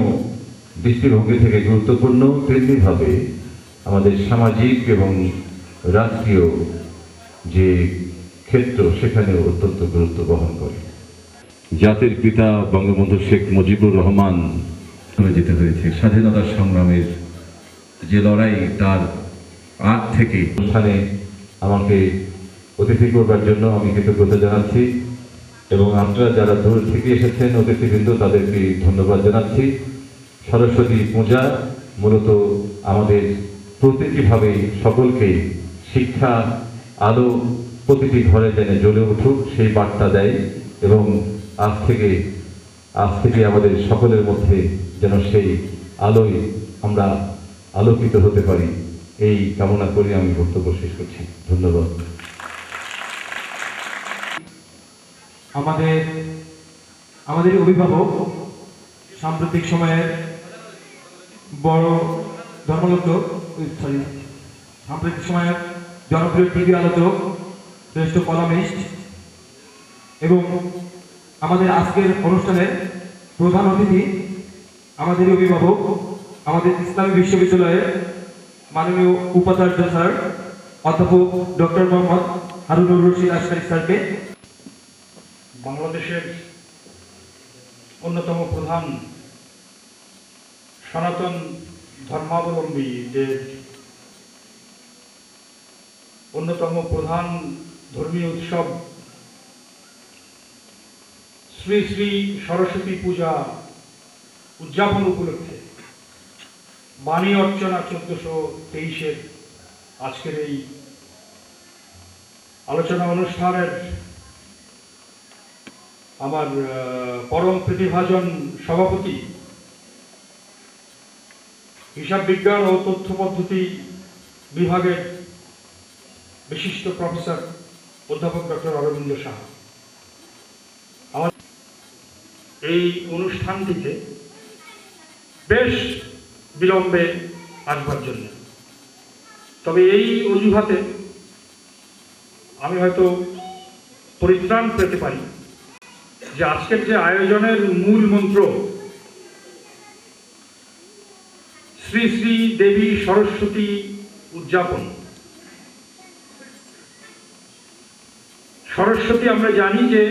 দৃষ্টিভঙ্গি থেকে গুরুত্বপূর্ণ, তেমনিভাবে আমাদের সামাজিক এবং রাষ্ট্রীয় যে ক্ষেত্র সেখানেও অত্যন্ত গুরুত্ব বহন করে। জাতির পিতা বঙ্গবন্ধু শেখ মুজিবুর রহমান যেতে হয়েছে স্বাধীনতা সংগ্রামের যে লড়াই, তার আগ থেকে ওখানে আমাকে অতিথি করবার জন্য আমি কৃতজ্ঞতা জানাচ্ছি এবং আপনারা যারা দূর থেকে এসেছেন অতিথিবৃন্দ তাদেরকে ধন্যবাদ জানাচ্ছি। সরস্বতী পূজা মূলত আমাদের প্রতিটিভাবে সকলকে শিক্ষা আলো প্রতিটি ঘরে যেন জ্বলে উঠুক সেই বার্তা দেয় এবং আজ থেকে আমাদের সকলের মধ্যে যেন সেই আলোয় আমরা আলোকিত হতে পারি, এই কামনা করে আমি বক্তব্য শেষ করছি। ধন্যবাদ। আমাদের অভিভাবক, সাম্প্রতিক সময়ের বড় ধর্মালোচক, সাম্প্রতিক সময়ের জনপ্রিয় টিভি আলোচক, শ্রেষ্ঠ কলামিস্ট এবং আমাদের আজকের অনুষ্ঠানের প্রধান অতিথি আমাদের অভিভাবক, আমাদের ইসলামী বিশ্ববিদ্যালয়ের মাননীয় উপাচার্য স্যার অধ্যাপক ডক্টর মোহাম্মদ হারুনুর রশিদ আশকারী স্যারকে, বাংলাদেশের অন্যতম প্রধান সনাতন ধর্মাবলম্বীদের অন্যতম প্রধান ধর্মীয় উৎসব শ্রী শ্রী সরস্বতী পূজা উদযাপন উপলক্ষে বাণী অর্চনা 1423 আজকের এই আলোচনা অনুষ্ঠানের আমার পরম প্রতিভাজন সভাপতি, হিসাব বিজ্ঞান ও তথ্য পদ্ধতি বিভাগের বিশিষ্ট প্রফেসর অধ্যাপক ডক্টর অরবিন্দ সাহা, আমার এই অনুষ্ঠানটিতে বেশ বিলম্বে আসবার জন্য, তবে এই অজুহাতে আমি হয়তো পরিত্রাণ পেতে পারি যে আজকের যে আয়োজনের মূল মন্ত্র শ্রী শ্রী দেবী সরস্বতী উদযাপন। সরস্বতী আমরা জানি যে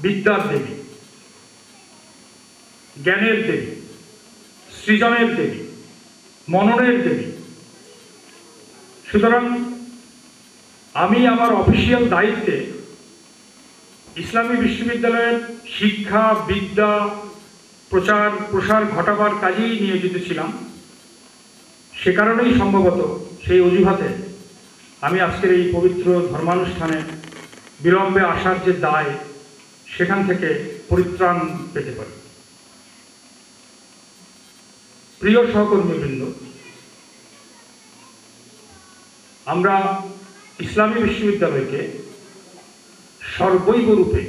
বিদ্যার দেবী, জ্ঞানের দেবী, সৃজনের দেবী, মননের দেবী। সুতরাং আমি আমার অফিসিয়াল দায়িত্বে ইসলামী বিশ্ববিদ্যালয়ের শিক্ষা বিদ্যা প্রচার প্রসার ঘটাবার কাজেই নিয়োজিত ছিলাম। সে কারণেই সম্ভবত সেই অজুহাতে আমি আজকের এই পবিত্র ধর্মানুষ্ঠানে বিলম্বে আসার যে দায়, সেখান থেকে পরিত্রাণ পেতে পারি। প্রিয় সহকর্মীবৃন্দ, আমরা ইসলামী বিশ্ববিদ্যালয়কে সর্বৈবরূপে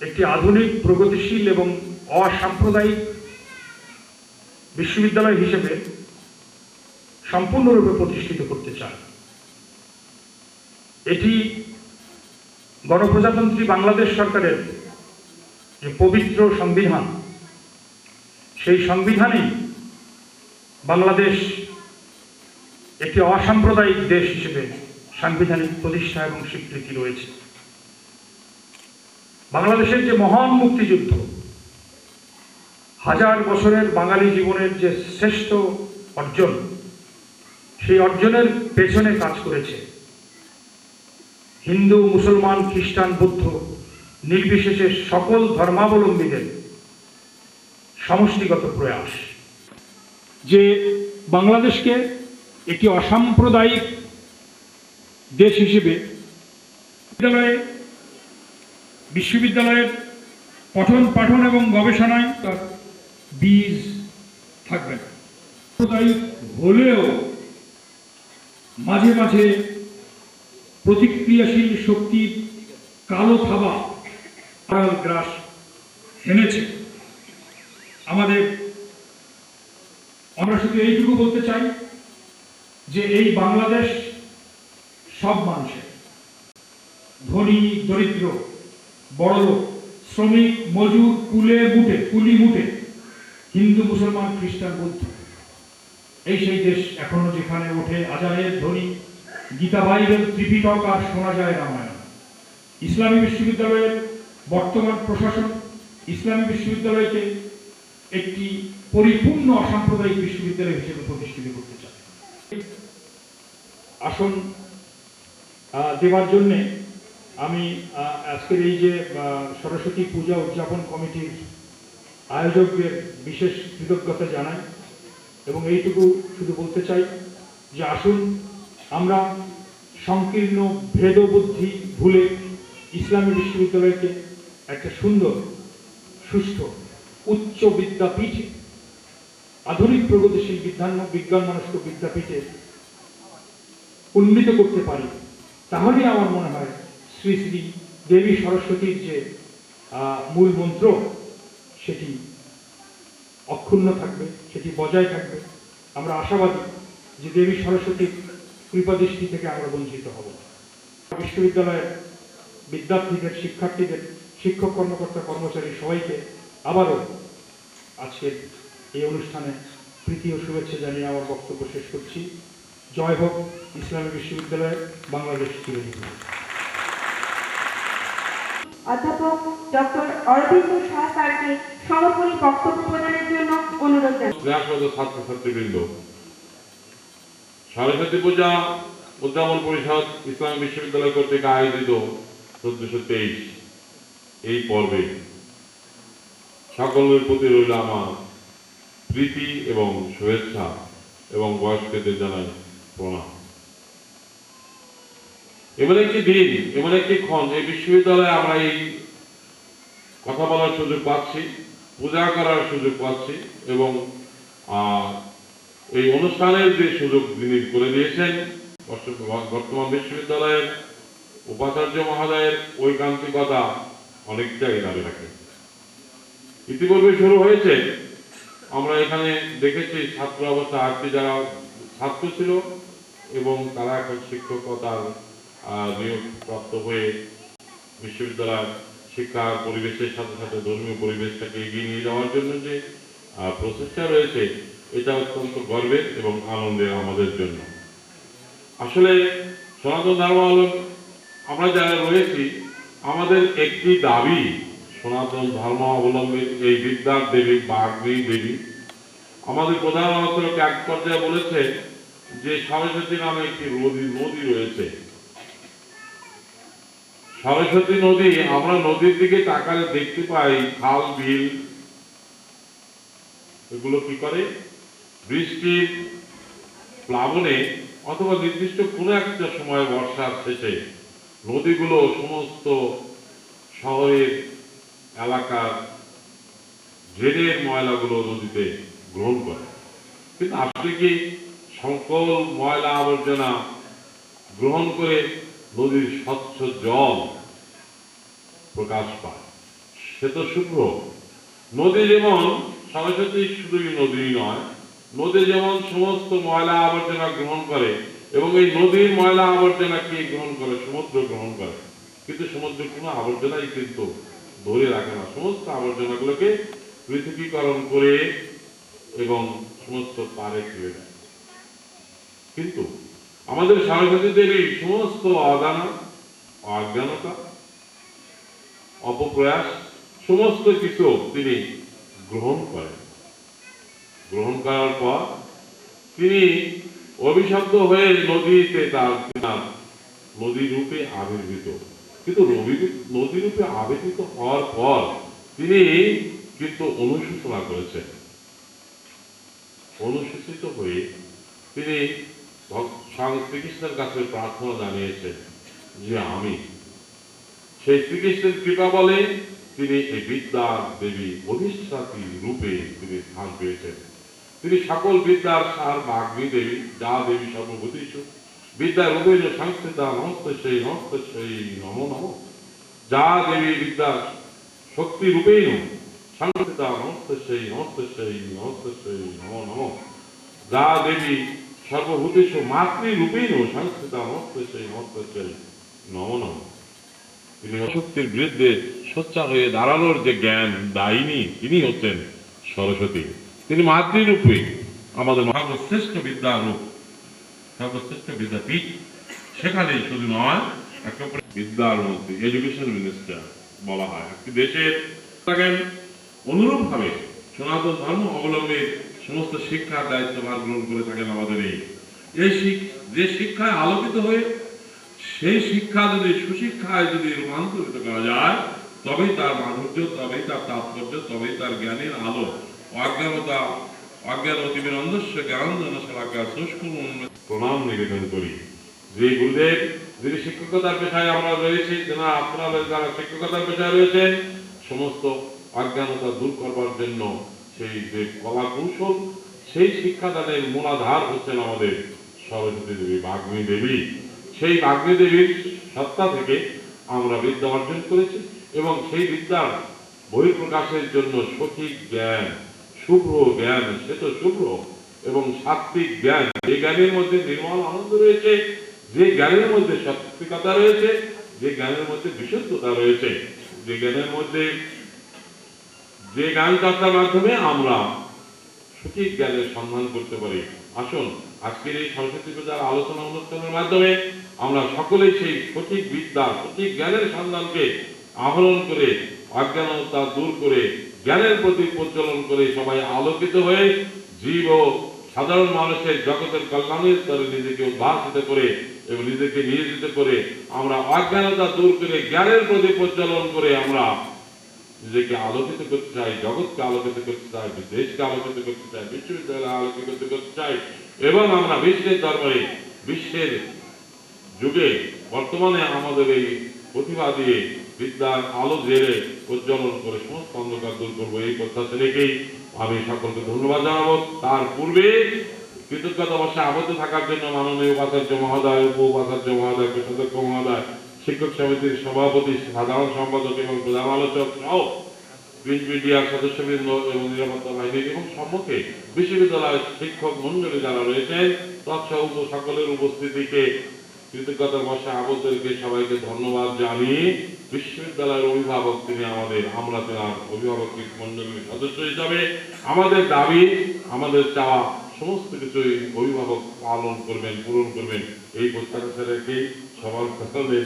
একটি আধুনিক, প্রগতিশীল এবং অসাম্প্রদায়িক বিশ্ববিদ্যালয় হিসেবে সম্পূর্ণরূপে প্রতিষ্ঠিত করতে চাই। এটি গণপ্রজাতন্ত্রী বাংলাদেশ সরকারের যে পবিত্র সংবিধান, সেই সংবিধানেই বাংলাদেশ একটি অসাম্প্রদায়িক দেশ হিসেবে সাংবিধানিক প্রতিষ্ঠা এবং স্বীকৃতি রয়েছে। বাংলাদেশের যে মহান মুক্তিযুদ্ধ, হাজার বছরের বাঙালি জীবনের যে শ্রেষ্ঠ অর্জন, সেই অর্জনের পেছনে কাজ করেছে হিন্দু, মুসলমান, খ্রিস্টান, বৌদ্ধ নির্বিশেষে সকল ধর্মাবলম্বীদের সমষ্টিগত প্রয়াস যে বাংলাদেশকে একটি অসাম্প্রদায়িক দেশ হিসেবে বিশ্ববিদ্যালয়ের পঠন পাঠন এবং গবেষণায় তার বীজ থাকবে না। সাম্প্রদায়িক হলেও মাঝে মাঝে প্রতিক্রিয়াশীল শক্তির কালো থাবা গ্রাস এনেছে আমাদের। আমরা শুধু এইটুকু বলতে চাই যে এই বাংলাদেশ সব মানুষের, ধনী দরিদ্র, বড়লোক, শ্রমিক মজুর, কুলি মুটে, হিন্দু মুসলমান খ্রিস্টান বৌদ্ধ, এই সেই দেশ এখনো যেখানে ওঠে আজানের ধ্বনি, গীতা বাইবেল ত্রিপিটক আর শোনা যায় রামায়ণ। ইসলামী বিশ্ববিদ্যালয়ের বর্তমান প্রশাসন ইসলামী বিশ্ববিদ্যালয়কে একটি পরিপূর্ণ অসাম্প্রদায়িক বিশ্ববিদ্যালয় হিসেবে প্রতিষ্ঠিত করতে চায়। আসন দেওয়ার জন্যে আমি আজকের এই যে সরস্বতী পূজা উদযাপন কমিটির আয়োজকদের বিশেষ কৃতজ্ঞতা জানাই এবং এইটুকু শুধু বলতে চাই যে আসুন আমরা সংকীর্ণ ভেদবুদ্ধি ভুলে ইসলামী বিশ্ববিদ্যালয়কে একটা সুন্দর, সুষ্ঠু, উচ্চ বিদ্যাপীঠে, আধুনিক প্রগতিশীল বিজ্ঞান মনস্ক বিদ্যাপীঠে উন্নীত করতে পারি। তাহলে আমার মনে হয় শ্রী শ্রী দেবী সরস্বতীর যে মূল মন্ত্র, সেটি অক্ষুণ্ণ থাকবে, সেটি বজায় থাকবে। আমরা আশাবাদী যে দেবী সরস্বতীর কৃপাদৃষ্টি থেকে আমরা বঞ্চিত হব। বিশ্ববিদ্যালয়ের বিদ্যার্থীদের, শিক্ষার্থীদের, শিক্ষক, কর্মকর্তা, কর্মচারী সবাইকে আবারও আজকের এই অনুষ্ঠানে প্রীতি ও শুভেচ্ছা জানিয়ে আমার বক্তব্য শেষ করছি। জয় হোক ইসলামী বিশ্ববিদ্যালয় বাংলাদেশ চিরজীবী। অধ্যাপক ডক্টর অরবিন্দ শাহ স্যারকে সমাপনী বক্তব্য প্রদানের জন্য অনুরোধ জানাই। ছাত্রছাত্রীবৃন্দ, সরস্বতী পূজা উদ্যাপন পরিষদ ইসলামী বিশ্ববিদ্যালয় কর্তৃক আয়োজিত 1423 এই পর্বে সকলের প্রতি রইল আমার প্রীতি এবং শুভেচ্ছা এবং বয়স্কদের জানাই প্রণাম। এমন একটি দিন, এমন একটি ক্ষণ, এই বিশ্ববিদ্যালয়ে আমরা এই কথা বলার সুযোগ পাচ্ছি, পূজা করার সুযোগ পাচ্ছি এবং এই অনুষ্ঠানের যে সুযোগ তিনি করে দিয়েছেন বর্তমান বিশ্ববিদ্যালয়ের উপাচার্য মহোদয়ের ঐকান্তিকতা অনেকটাই দাবি রাখে। ইতিপূর্বে শুরু হয়েছে, আমরা এখানে দেখেছি ছাত্র অবস্থা আজকে যারা ছাত্র ছিল এবং তারা এখন শিক্ষকতার নিয়োগ প্রাপ্ত হয়ে বিশ্ববিদ্যালয়ের শিক্ষার পরিবেশের সাথে সাথে ধর্মীয় পরিবেশটাকে এগিয়ে নিয়ে যাওয়ার জন্য যে প্রচেষ্টা রয়েছে, এটা অত্যন্ত গর্বের এবং আনন্দের আমাদের জন্য। আসলে সনাতন ধর্মাবলম্বী আমরা যারা রয়েছি, আমাদের একটি দাবি, সনাতন ধর্মাবলম্বীর এই বিদ্যার দেবী বাগ্মী দেবী আমাদের প্রধান আলোচক এক পর্যায়ে বলেছে যে সরস্বতী নামে একটি নদী রয়েছে। সরস্বতী নদী, আমরা নদীর দিকে তাকালে দেখতে পাই খাল বিল, এগুলো কি করে বৃষ্টির প্লাবনে অথবা নির্দিষ্ট কোনো একটা সময় বর্ষার শেষে নদীগুলো সমস্ত শহরের এলাকার ড্রেনের ময়লাগুলো নদীতে গ্রহণ করে। কিন্তু আপনি কি সকল ময়লা আবর্জনা গ্রহণ করে নদীর স্বচ্ছ জল প্রকাশ পায়? সে তো শুভ্র নদী। যেমন সরস্বতী শুধুই নদী নয়, নদী যেমন সমস্ত ময়লা আবর্জনা গ্রহণ করে এবং এই নদীর ময়লা আবর্জনা কে গ্রহণ করে? সমুদ্র গ্রহণ করে। কিন্তু সমুদ্র কোনো আবর্জনাই কিন্তু ধরে রাখে না, সমস্ত আবর্জনাগুলোকে পৃথকীকরণ করে এবং সমস্ত পারে ফেলে দেয়। কিন্তু আমাদের সরস্বতী দেবী সমস্ত অজ্ঞানতা, অপপ্রয়াস সমস্ত কিছু তিনি গ্রহণ করেন। গ্রহণ করার পর তিনি অভিশপ্ত হয়ে নদীতে তার নদী রূপে আবির্ভূত। কিন্তু নদী রূপে আবির্ভূত হওয়ার পর তিনি কিন্তু অনুশোচনা করেছেন। অনুশোচিত হয়ে তিনি শ্রীকৃষ্ণের কাছে প্রার্থনা জানিয়েছেন যে আমি সেই শ্রীকৃষ্ণের কৃপা বলে তিনি এই বিদ্যার দেবী অধিষ্ঠাত্রী রূপে তিনি স্থান পেয়েছেন। তিনি সকল বিদ্যার সার বাগ্মী দেবী, যা দেবী সর্বভূতেষু বিদ্যা রূপেণ সংস্থিতা নমস্তস্যৈ নমস্তস্যৈ নমো নমঃ। যা দেবী বিদ্যা শক্তি রূপেণ সংস্থিতা নমস্তস্যৈ নমস্তস্যৈ নমস্তস্যৈ নমো নমঃ। যা দেবী সর্বভূতেষু মাতৃরূপেণ সংস্থিতা নমস্তস্যৈ নমস্তস্যৈ নমো নমঃ। তিনি অশক্তির বিরুদ্ধে সোচ্চার হয়ে দাঁড়ানোর যে জ্ঞান দায়িনী, তিনি হচ্ছেন সরস্বতী। তিনি মাতৃরূপে আমাদের সর্বশ্রেষ্ঠ বিদ্যার রূপ, সর্বশ্রেষ্ঠ বিদ্যাপীঠ। সেখানেই শুধু নয়, একেবারে বিদ্যার মধ্যে এডুকেশন মিনিস্টার বলা হয়। একটি দেশের থাকেন অনুরূপ ভাবে সনাতন ধর্ম অবলম্বী সমস্ত শিক্ষার দায়িত্বভার গ্রহণ করে থাকেন আমাদের এই যে শিক্ষায় আলোকিত হয়ে সেই শিক্ষা যদি সুশিক্ষায় যদি রূপান্তরিত করা যায়, তবেই তার মাধুর্য, তবেই তার তাৎপর্য, তবেই তার জ্ঞানের আলো। অজ্ঞান অতিবিনন্দস্য জ্ঞানঞ্জন শলাকা শুষ্কুম। প্রণাম নিবেদন করি যে গুরুদেব যিনি শিক্ষকতার পেশায় আমরা রয়েছি, আপনারা যারা শিক্ষকতার পেশায় রয়েছেন, সমস্ত অজ্ঞানতা দূর করবার জন্য সেই যে কলা কৌশল, সেই শিক্ষাদানের মূলাধার হচ্ছেন আমাদের সরস্বতী দেবী বাগ্মী দেবী। সেই বাগ্মী দেবীর সত্তা থেকে আমরা বিদ্যা অর্জন করেছি এবং সেই বিদ্যার বহিঃপ্রকাশের জন্য সঠিক জ্ঞান, শুভ্র জ্ঞান, শ্বেত শুভ্র এবং সাত্বিক জ্ঞান, যে জ্ঞানের মধ্যে নির্মল আনন্দ রয়েছে, যে জ্ঞানের মধ্যে সাত্বিকতা রয়েছে, যে জ্ঞানের মধ্যে বিশুদ্ধতা রয়েছে, যে জ্ঞানের মধ্যে যে জ্ঞান চর্চার মাধ্যমে আমরা সঠিক জ্ঞানের সন্ধান করতে পারি। আসুন আজকের এই সরস্বতী পূজার আলোচনা অনুষ্ঠানের মাধ্যমে আমরা সকলেই সেই সঠিক বিদ্যা সঠিক জ্ঞানের সন্ধানকে আহরণ করে অজ্ঞানতা দূর করে জ্ঞানের প্রতি প্রচলন করে সবাই আলোকিত হয়ে জীব ও সাধারণ মানুষের জগতের কল্যাণের স্তরে নিজেকে উদ্ভাসিত করে এবং নিজেকে নিয়োজিত করে আমরা অজ্ঞানতা দূর করে জ্ঞানের প্রতি প্রচলন করে আমরা নিজেকে আলোকিত করতে চাই, জগৎকে আলোকিত করতে চাই, দেশকে আলোকিত করতে চাই, বিশ্ববিদ্যালয় আলোকিত করতে চাই এবং আমরা বিশ্বের দরবারে বিশ্বের যুগে বর্তমানে আমাদের এই প্রতিভা দিয়ে বিদ্যার আলো জেলে প্রজ্বলন করে সমস্ত অন্ধকার দূর করবো এই প্রত্যাশা রেখেই আমি সকলকে ধন্যবাদ জানাবো। তার পূর্বে কৃতজ্ঞতা অবশ্যই আবদ্ধ থাকার জন্য মাননীয় উপাচার্য মহোদয়, উপ উপাচার্য মহোদয়, কোষাধ্যক্ষ মহোদয়, শিক্ষক সমিতির সভাপতি, সাধারণ সম্পাদক এবং প্রধান আলোচক সহ প্রিন্ট মিডিয়ার সদস্যবৃন্দ এবং নিরাপত্তা বাহিনীর এবং সম্মুখে বিশ্ববিদ্যালয়ের শিক্ষক মন্ডলী যারা রয়েছেন তৎসহ সকলের উপস্থিতিকে কৃতজ্ঞতার বর্ষা আবদ্ধ রেখে সবাইকে ধন্যবাদ জানিয়ে বিশ্ববিদ্যালয়ের অভিভাবক তিনি আমরা তার অভিভাবক মন্ডলীর সদস্য হিসাবে আমাদের দাবি আমাদের চাওয়া সমস্ত কিছুই অভিভাবক পালন করবেন, পূরণ করবেন এই প্রত্যাশা রেখেই সবার কাছে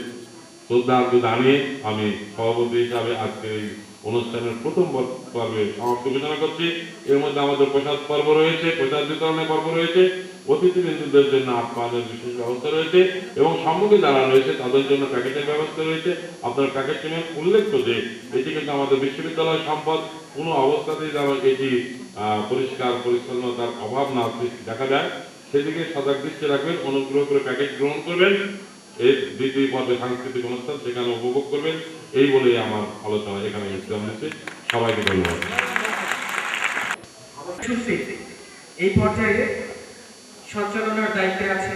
শ্রদ্ধার্ঘ জানিয়ে আমি সভাপতি হিসাবে আজকে এই অনুষ্ঠানের প্রথম পর্বে সমাপ্তি ঘোষণা করছি। এর মধ্যে আমাদের প্রসাদ পর্ব রয়েছে, প্রসাদ বিতরণের পর্ব রয়েছে, অতিথিবৃন্দদের জন্য আপ্যায়নের বিশেষ ব্যবস্থা রয়েছে এবং সম্মুখে যারা রয়েছে তাদের জন্য প্যাকেটের ব্যবস্থা রয়েছে। আপনার প্যাকেট কিনে উল্লেখ্য যে এটি কিন্তু আমাদের বিশ্ববিদ্যালয় সম্পদ, কোনো অবস্থাতেই যেন এটি পরিষ্কার পরিচ্ছন্নতার অভাব না দেখা যায় সেদিকে সজাগ দৃষ্টি রাখবেন। অনুগ্রহ করে প্যাকেট গ্রহণ করবেন। এর দ্বিতীয় পর্বে সাংস্কৃতিক অনুষ্ঠান সেখানে উপভোগ করবেন। এই বলে আমার আলোচনা এখানে বিশ্রাম নিচ্ছি। সবাইকে ধন্যবাদ। এই পর্যায়ে সঞ্চালনার দায়িত্বে আছে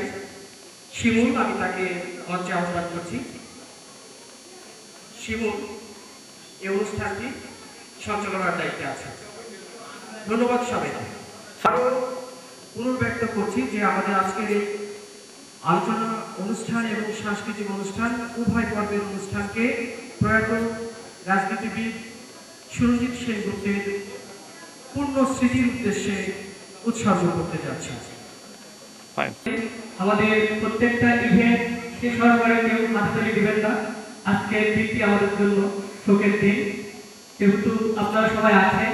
শিমুল, আমি তাকে মঞ্চে আহ্বান করছি। শিমুল এই অনুষ্ঠানটি সঞ্চালনার দায়িত্বে আছে। ধন্যবাদ সবাইকে। আরো পুনর্ব্যক্ত করছি যে আমাদের আজকের এই আলোচনা অনুষ্ঠান এবং সাংস্কৃতিক অনুষ্ঠান উভয় পর্বের অনুষ্ঠানকে প্রয়াত রাজনীতিবিদ সুরজিৎ সেনগুপ্তের পূর্ণ স্মৃতির উদ্দেশ্যে উৎসর্গ করতে যাচ্ছে। আমাদের প্রত্যেকটা ইভেন্ট শেষ হওয়ার পরে কেউ হাততালি দিবেন না। আজকের দিনটি আমাদের জন্য শোকের দিন, যেহেতু আপনারা সবাই আছেন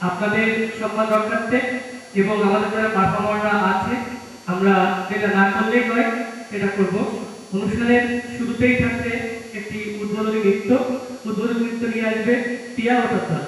আপনাদের সম্মান রক্ষার্থে এবং আমাদের যারা পারফর্মাররা আছে আমরা যেটা না করলেই নয় সেটা করব। অনুষ্ঠানের শুরুতেই থাকছে একটি উদ্বোধনী নৃত্য। উদ্বোধনী নৃত্য নিয়ে আসবে টিয়া ও তথা।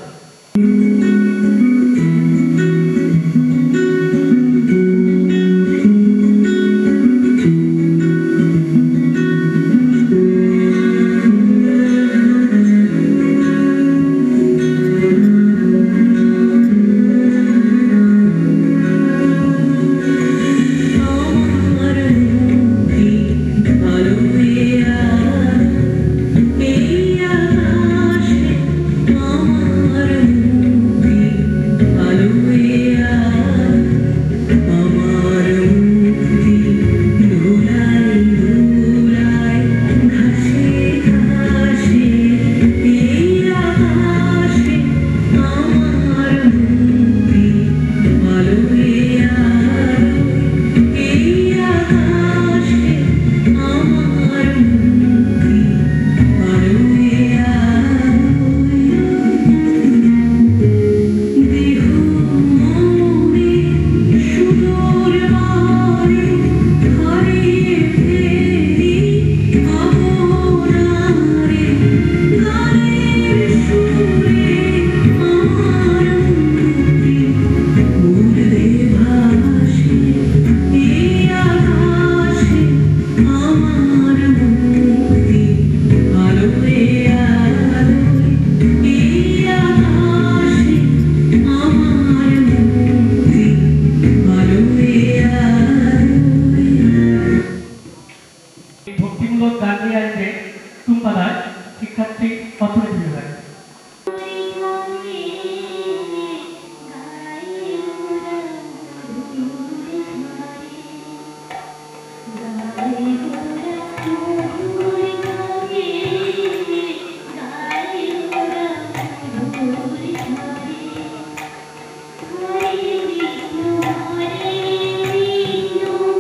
শিক্ষার্থী অর্থনীতি বিভাগ। Hare Krishna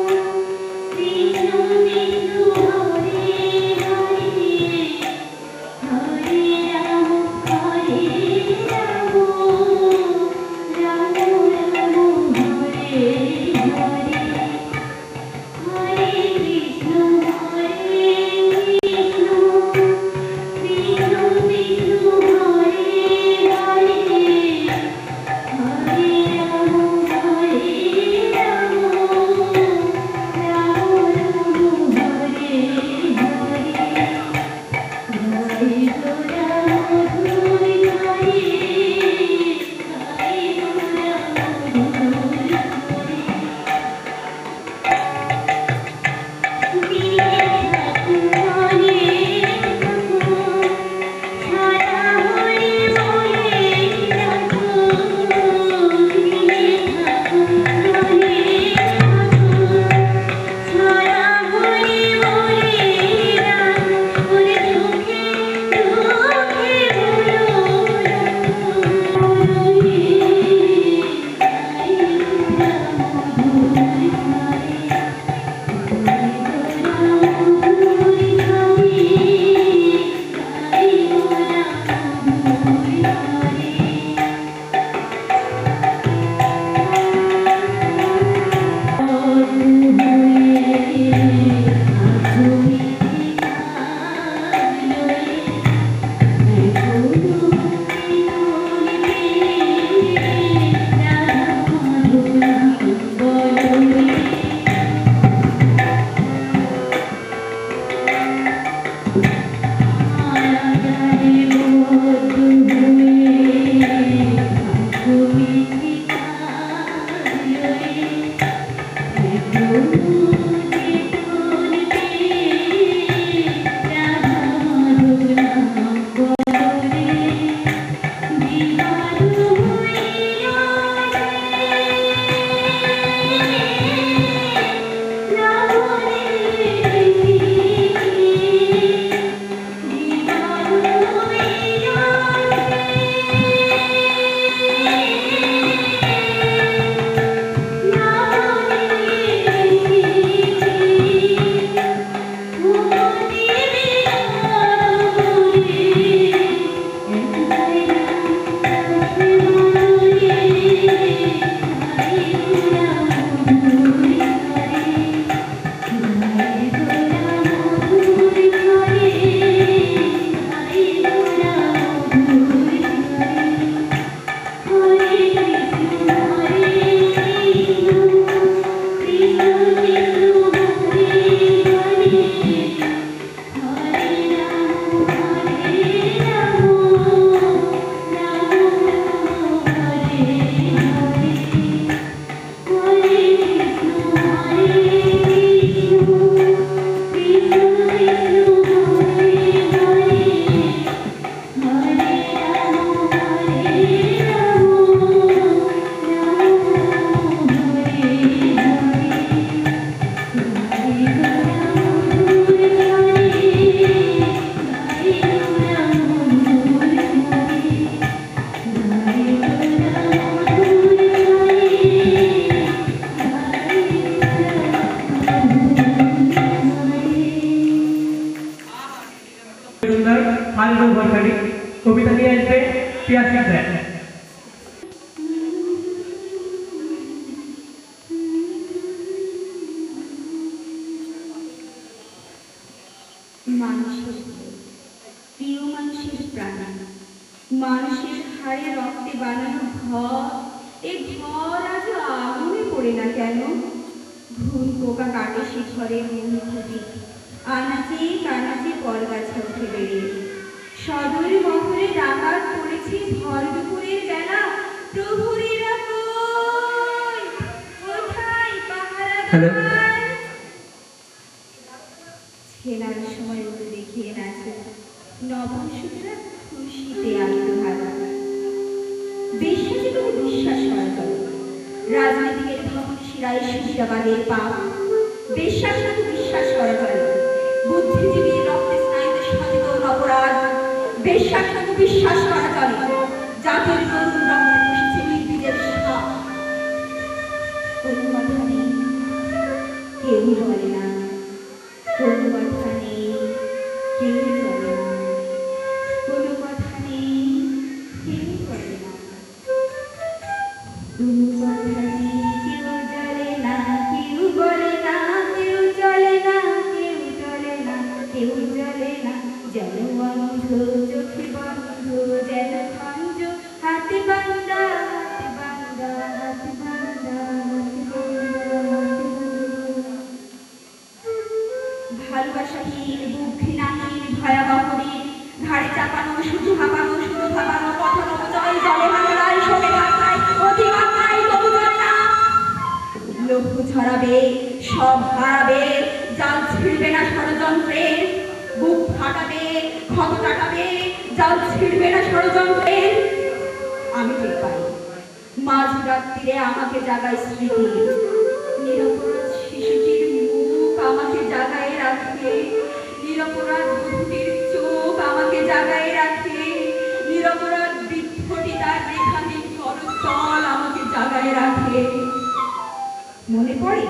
কবিতা নিয়ে আসবে পিয়াসী স্যার। মানুষের প্রিয় মানুষের প্রাণ, মানুষের হাড়ে রক্তে বানানো ঘর, এই ঘর আজ আগুনে পড়ে না কেন? ঘুম পোকা কাটে সে ঘরের মূল খুঁটি, আনাচে কানাচে পরগাছা উঠে বেড়ে। সদরে মহরে ডাকাত পড়েছে ভর দুপুরের বেলা, প্রহরীরা কই, কোথায় পাহারাদার? ছেলার সময় উঠে দেখিয়ে নাচে নবংশীরা খুশিতে আত্মহারা। বিশ্বাসে কোনো বিশ্বাস করা চলে, রাজনীতিকের ভ্রমণ শিরায় সুবিধাবাদের পাপ। বিশ্বাস না বিশ্বাস করা চলে, বুদ্ধিজীবীর রক্তে স্নায়ুতে সচেতন অপরাধ। বিশ্বাস না বিশ্বাস করা চলে, জাতির তরুণ রক্তে বসেছে নির্বীজের সাপ। কোনো কথা নেই, কেউ বলে না, কোনো কথা নেই, কেউ চলে না, কোনো কথা নেই, কেউ চলে না, কোনো কথা নেই, কেউ চলে না, কেউ বলে না, কেউ চলে না, কেউ চলে না, কেউ চলে না। যেন অন্ধ চোখে বন্ধ, যেন খঞ্জ হাতে বান্দা, হাতে বান্দা, হাতে বান্দা, হাতে বান্দা। ভালোবাসাহীন, বুক ঘৃণাহীন, ভয়াবহীন, ঘাড়ে চাপানো, শুধু হাঁপানো, শুধু ভাবানো, পথন অপচয়, জলে ভাঙায়, শোকে ঢাকায়, অতিমাত্রায় তবু চলে না। লঘু ছড়াবে, সব হারাবে, জাল ছিড়বে না ষড়যন্ত্রের। বুক ফাটাবে, ক্ষত কাটাবে, জাল ছিড়বে না ষড়যন্ত্রের। আমি টের পাই মাঝ রাত্রিরে আমাকে জাগায় স্মৃতি, নিরপরাধ শিশুটির মুখ আমাকে জাগায় রাখে, নিরপরাধ বধূটির চোখ আমাকে জাগায় রাখে, নিরপরাধ বৃদ্ধটি তার রেখাহীন করতল আমাকে জাগায় রাখে। মনে পড়ে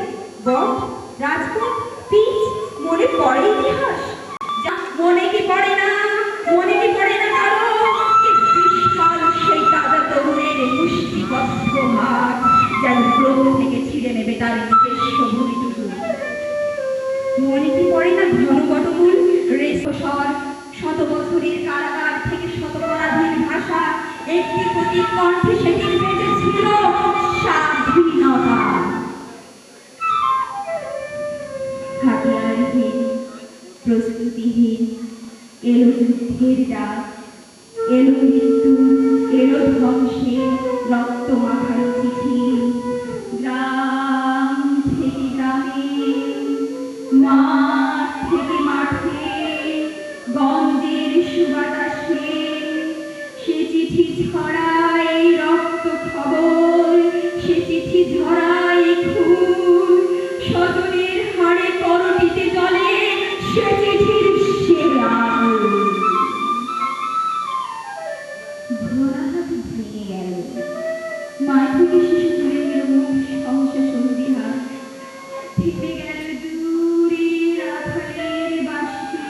বট, রাজপথ, পিচ, মনে পড়ে ইতিহাস। মনে কি পড়ে না, মনে কি পড়ে না কারো বিশাল সেই তাজা তরুণের মুষ্টিবদ্ধ হাত, যেন ক্রোধ থেকে ছিঁড়ে নেবে তার নিজস্ব ভূমিটুকু। মনে কি পড়ে না ঘনঘটমূল রেশস্বর, শত বছরের কারাগার থেকে শত পরাধীন ভাষা, একটি প্রতীক কণ্ঠে সেদিন বেঁচেছিল স্বাধীনতা। হাতিয়ারহীন, প্রস্তুতিহীন, এলো যুদ্ধের ডাক, এলো মৃত্যু, এলো ধ্বংসের রক্ত মাখানো চিঠি। গ্রাম থেকে গ্রামে, মাঠ থেকে মাঠে, গঞ্জের সুবাতাসে সে চিঠি ছড়ায় রক্ত খবর, সে চিঠি ঝরায় খুন। স্বজনের হাড়ে করটিতে জলে সে চিঠির সেরা ভরা হাত ভেঙে গেল। মা থেকে শিশু তুলে নিল মুখ সহসা সন্ধি হাত, থেমে গেল দূরের আধারের বাঁশি,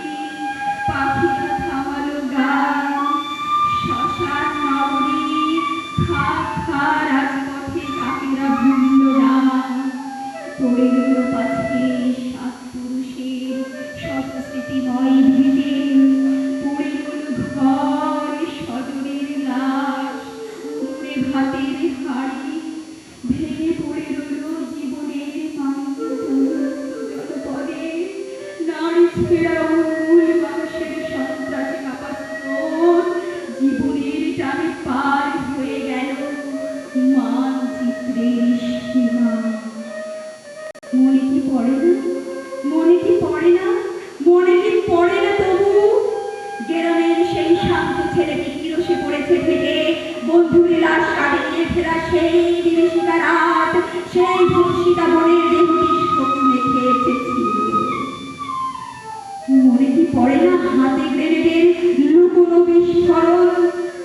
পাখিরা থামালো গান। শ্মশান নগরী খা খা রাজপথে কাকেরা ভুলল না, পড়ে রইল পাশে সাত পুরুষের শত স্মৃতিময় ভিটে। পড়ে রইল ঘর, স্বজনের লাশ, উঠে ভাতের হাড়ি, ভেঙে পড়ে রইল জীবনের জনপদে। নারী ছেড়া মূল মানুষের সন্ত্রাসে কাপা স্রোত, জীবনের টানে পার হয়ে গেল মানচিত্রের সীমা। মনে কি পড়ে না, মনে কি পড়ে না, মনে কি পড়ে না তবু গ্রামের সেই শান্ত ছেলেটি কিরসে পড়েছে থেকে, বন্ধুর লাশ কাঁধে নিয়ে ফেরা সেই বিভীষিকা রাত, সেই ধর্ষিতা বনের দেহটি স্বপ্নে খেয়েছিল। মনে কি পড়ে না হাতে গ্রেনেডের লুকোনো বিস্ফোরণ,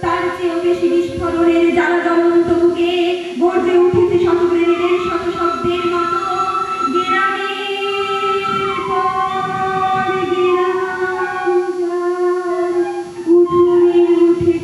তার চেয়েও বেশি বিস্ফোরণের জ্বালা জ্বলন্ত বুকে গর্জে উঠেছে শত গ্রেনেডের শত শব্দের মতো। গ্রামের পর গ্রাম যার উঠোনে উঠে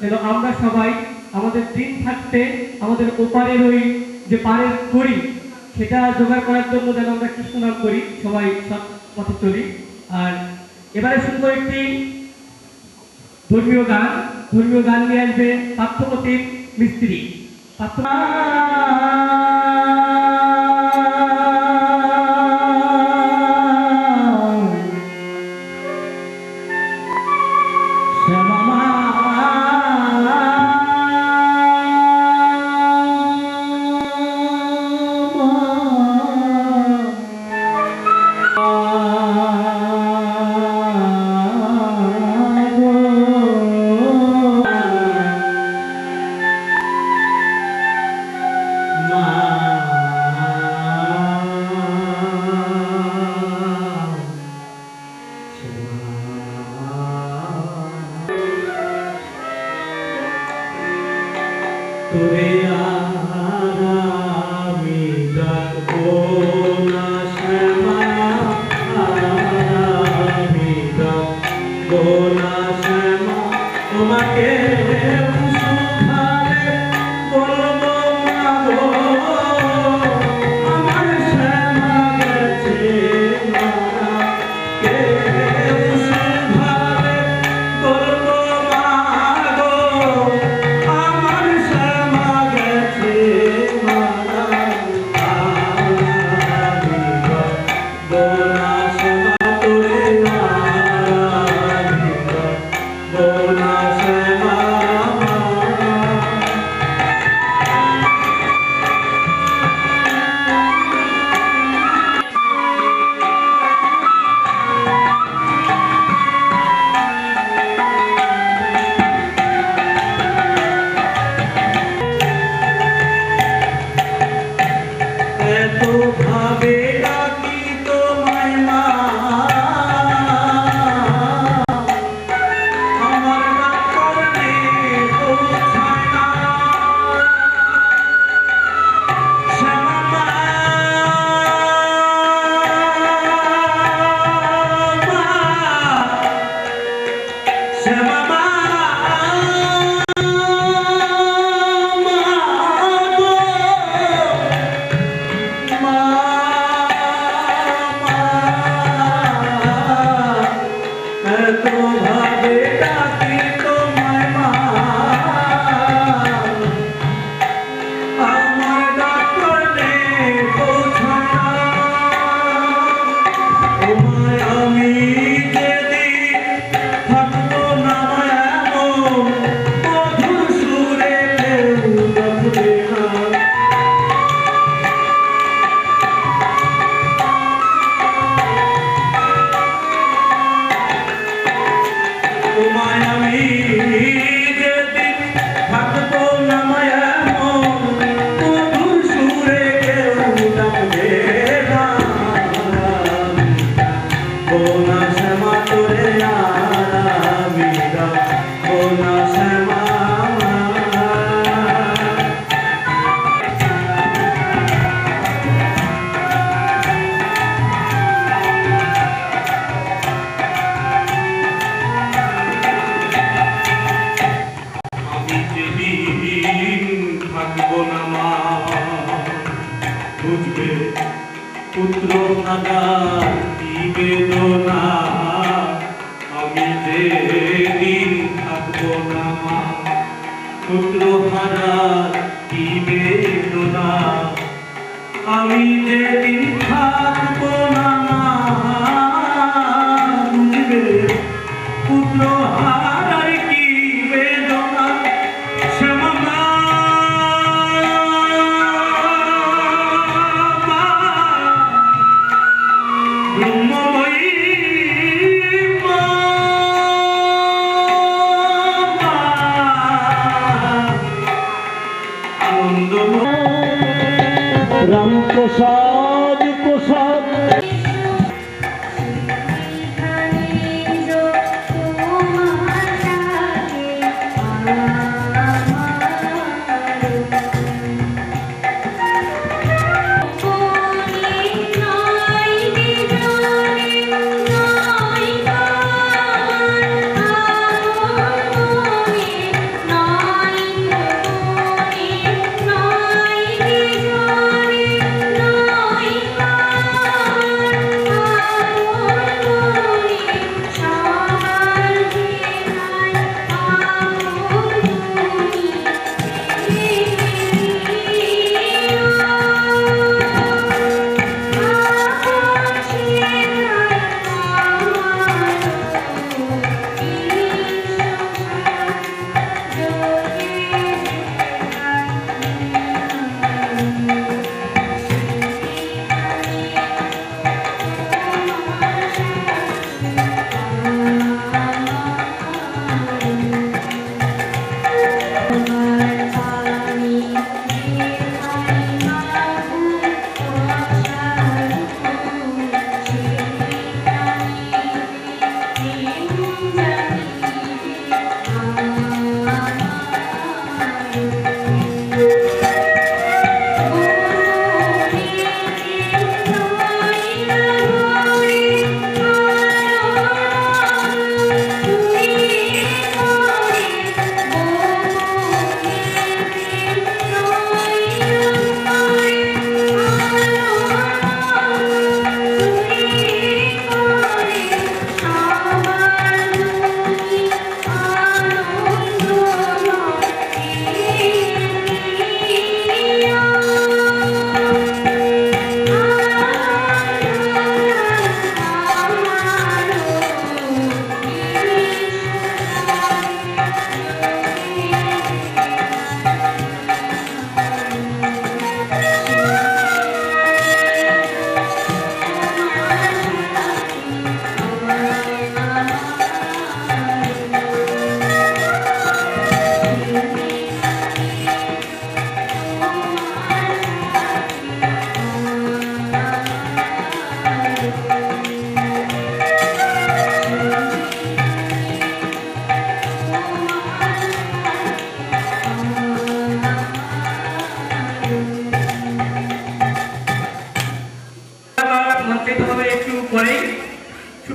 যেন আমরা সবাই আমাদের দিন থাকতে আমাদের ওপারের ওই যে পারের করি সেটা জোগাড় করার জন্য যেন আমরা কৃষ্ণ নাম করি, সবাই সব পথে চলি। আর এবারে শুনবো একটি ধর্মীয় গান নিয়ে আসবে পার্থপ্রতিম মিস্ত্রি। তোরে আমি ডাকবো না শ্যামা, আমি ডাকবো না শ্যামা, তোমাকে সুধারে বলবো না গো, আমার শ্যামা গেছে মারা, কে সুধারে বলবো না গো, আমার শ্যামা গেছে মারা, আমি ডাকবো না শ্যামা তোরে, আমি ডাকবো না শ্যামা। এত ভাবে ডাকি তোমায় মা, আমার ডাক করলে পৌঁছায় না, শ্যামা মা, শ্যামা মা, এত ভাবে ডাকি তোমায় মা, আমার ডাক করলে পৌঁছায় না, তোমায় আমি যেদিন থাকবো না এমন মধুর সুরে কেউ ডাকবে না, তোমায় আমি যেদিন থাকবো না এমন মধুর সুরে কেউ ডাকবে না, ডাকবো না শ্যামা তোরে, আমি ডাকবো না শ্যামা। আমি যেদিন থাকবো না মা, বুঝবে পুত্র হারার কি বেদনা, আমি যেদিন থাকবো না মা, পুত্র হারার কি বেদনা, আমি যেদিন থাকবো না মা, বুঝবে পুত্র হারার কি বেদনা, শ্যামা মা, ব্রহ্মময়ী মা,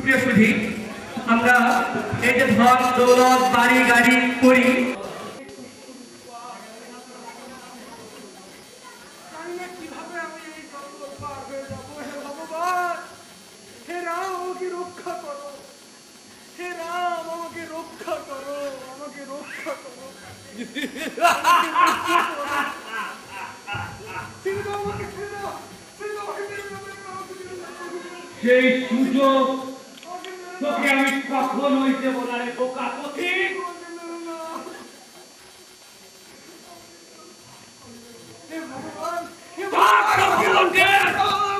সুপ্রিয় সুধী, আমরা এই যে ধন দৌলত বাড়ি গাড়ি করি, কিভাবে আমি এই জঙ্গল পার হয়ে যাবো। হে ভগবান, হে রাম, আমাকে রক্ষা করো। হে রাম, আমাকে রক্ষা করো, আমাকে রক্ষা করো। ছেড়ে দাও আমাকে, ছেড়ে দাও, ছেড়ে দাও আমাকে, ছেড়ে দাও আমাকে, ছেড়ে দাও। সেই সুযোগ তোকে আমি কখনোই দেব না রে বোকা পথিক। হে ভগবান, হে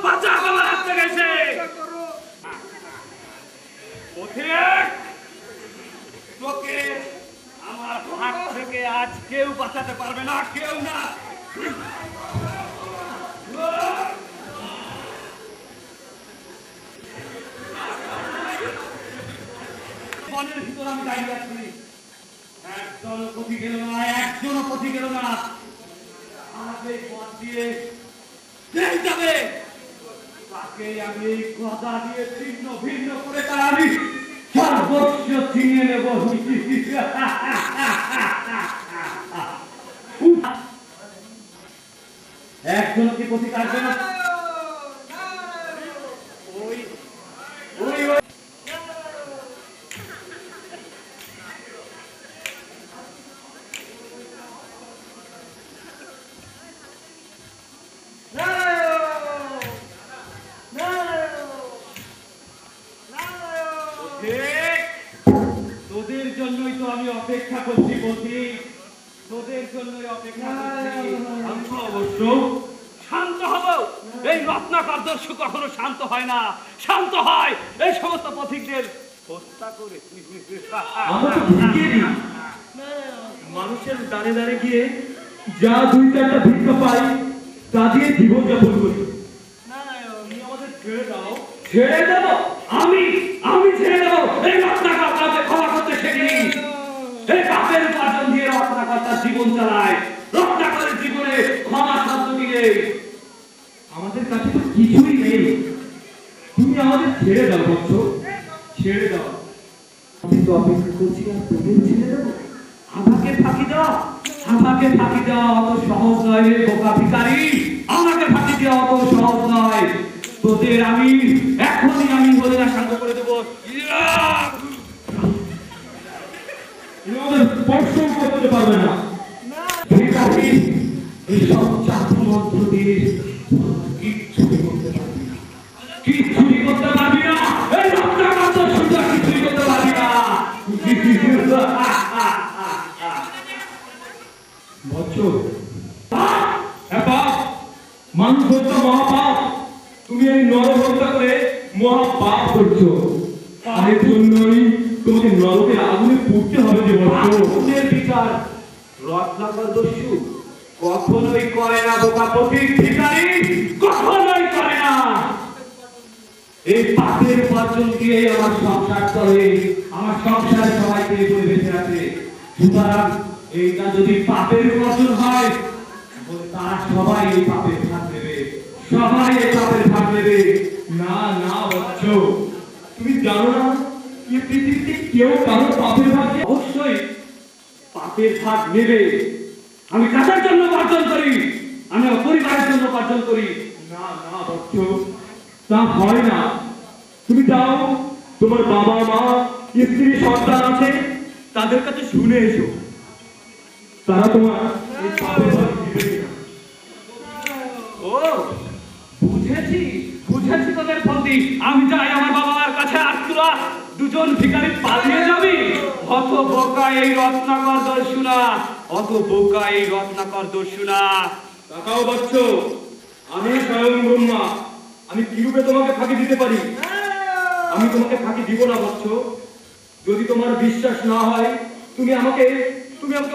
বাচ্চা আমার হাতে গেছে পথিক, তোকে আমার হাত থেকে আজ কেউ বাঁচাতে পারবে না, কেউ না। বনের ভিতর আমি দাঁড়িয়ে আছি, একজনও পথিক গেল না, একজনও পথিক গেল না। আমাকে পথ দিয়ে যাবে, তাকে আমি কথা দিয়ে ছিন্ন ভিন্ন করে তার আমি সর্বস্ব ছিনিয়ে নেব। একজন কি পথিক আসবে না? ওই ওই তোদের জন্যই তো আমি অপেক্ষা করছি বলছি, তোদের জন্যই অপেক্ষা করছি। শান্ত অবশ্য শান্ত হব, এই রত্নাকর দস্যু কখনো শান্ত হয় না, শান্ত হয় এই সমস্ত পথিকদের হত্যা করে। আমরা তো ভিখিয়ে দিই, মানুষের দাঁড়ে দাঁড়ে গিয়ে যা দুই চারটা ভিক্ষা পাই তা দিয়ে জীবনযাপন করি। আমাদের ছেড়ে দাও, ছেড়ে দেবো আমি ছেড়ে দেবো। এই রত্নাকর কাউকে ক্ষমা করতে শেখেনি, এই পাপের উপার্জন দিয়ে রত্নাকর তার জীবন চালায়। রত্নাকরের জীবনে ক্ষমা শব্দটি নেই। আমাদের কাছে তো কিছুই নেই, তুমি আমাদের ছেড়ে দাও বৎস, ছেড়ে দাও। আমি তো অপেক্ষা করছি আর তোদের ছেড়ে দেবো। আমাকে ফাঁকি দাও, আমাকে ফাঁকি দেওয়া অত সহজ নয় রে বোকা ভিখারি, আমাকে ফাঁকি দেওয়া অত সহজ নয়। তোদের আমি এখনই আমি হরিণা শান্ত করে দেবো। তুমি আমাদের স্পর্শ করতে পারবে না। ভিখারি, এইসব চাকরি মন্ত্র দিয়ে কিচ্ছুই করতে পারবি না, কিচ্ছুই করতে পারবি না। এই রত্নাকর দস্যুটা কিছুই করতে পারবি না। বৎস, মানুষ হত্যা মহাপাপ, তুমি এই নর হত্যা করে মহাপাপ করছো। আর এর জন্যই তোমাকে নরকের আগুনে পুড়তে হবে যে বৎস। আগুনের বিচার রত্নাকর দস্যু কখনোই করে না বোকা পথিক ভিখারি, কখনোই করে না। এই পাপের উপার্জন দিয়ে আমার সংসার চলে, আমার সংসার সবাইকে করে বেঁচে আছে। সুতরাং এইটা যদি পাপের উপার্জন হয় তাহলে তারা সবাই এই পাপের ভাগ নেবে, সবাই এই পাপের ভাগ নেবে। না না বৎস, তুমি জানো না এই পৃথিবীতে কেউ কারো পাপের ভাগ নেই। অবশ্যই পাপের ভাগ নেবে। আমি কাজের জন্য উপার্জন করি, আমি আমার পরিবারের জন্য উপার্জন করি। না না বৎস, তা হয় না। তুমি যাও, তোমার বাবা মা স্ত্রী সন্তান আছে তাদের কাছে শুনে এসো, তারা তোমার এই পাপের ভাগ দিবে কিনা। ও বুঝেছি, বুঝেছি তোদের ফন্দি। আমি যাই আমার বাবা মার কাছে, আর তোরা দুজন ভিখারি পালিয়ে যাবি। অত বোকা এই রত্নাকর দস্যু না, অত বোকা এই রত্নাকর দস্যু না। তাকাও বৎস, আমি স্বয়ং ব্রহ্মা, আমি কিরূপে তোমাকে ফাঁকি দিতে পারি? আমি তোমাকে ফাঁকি দিব না বৎস। যদি তোমার বিশ্বাস না হয় তুমি আমাকে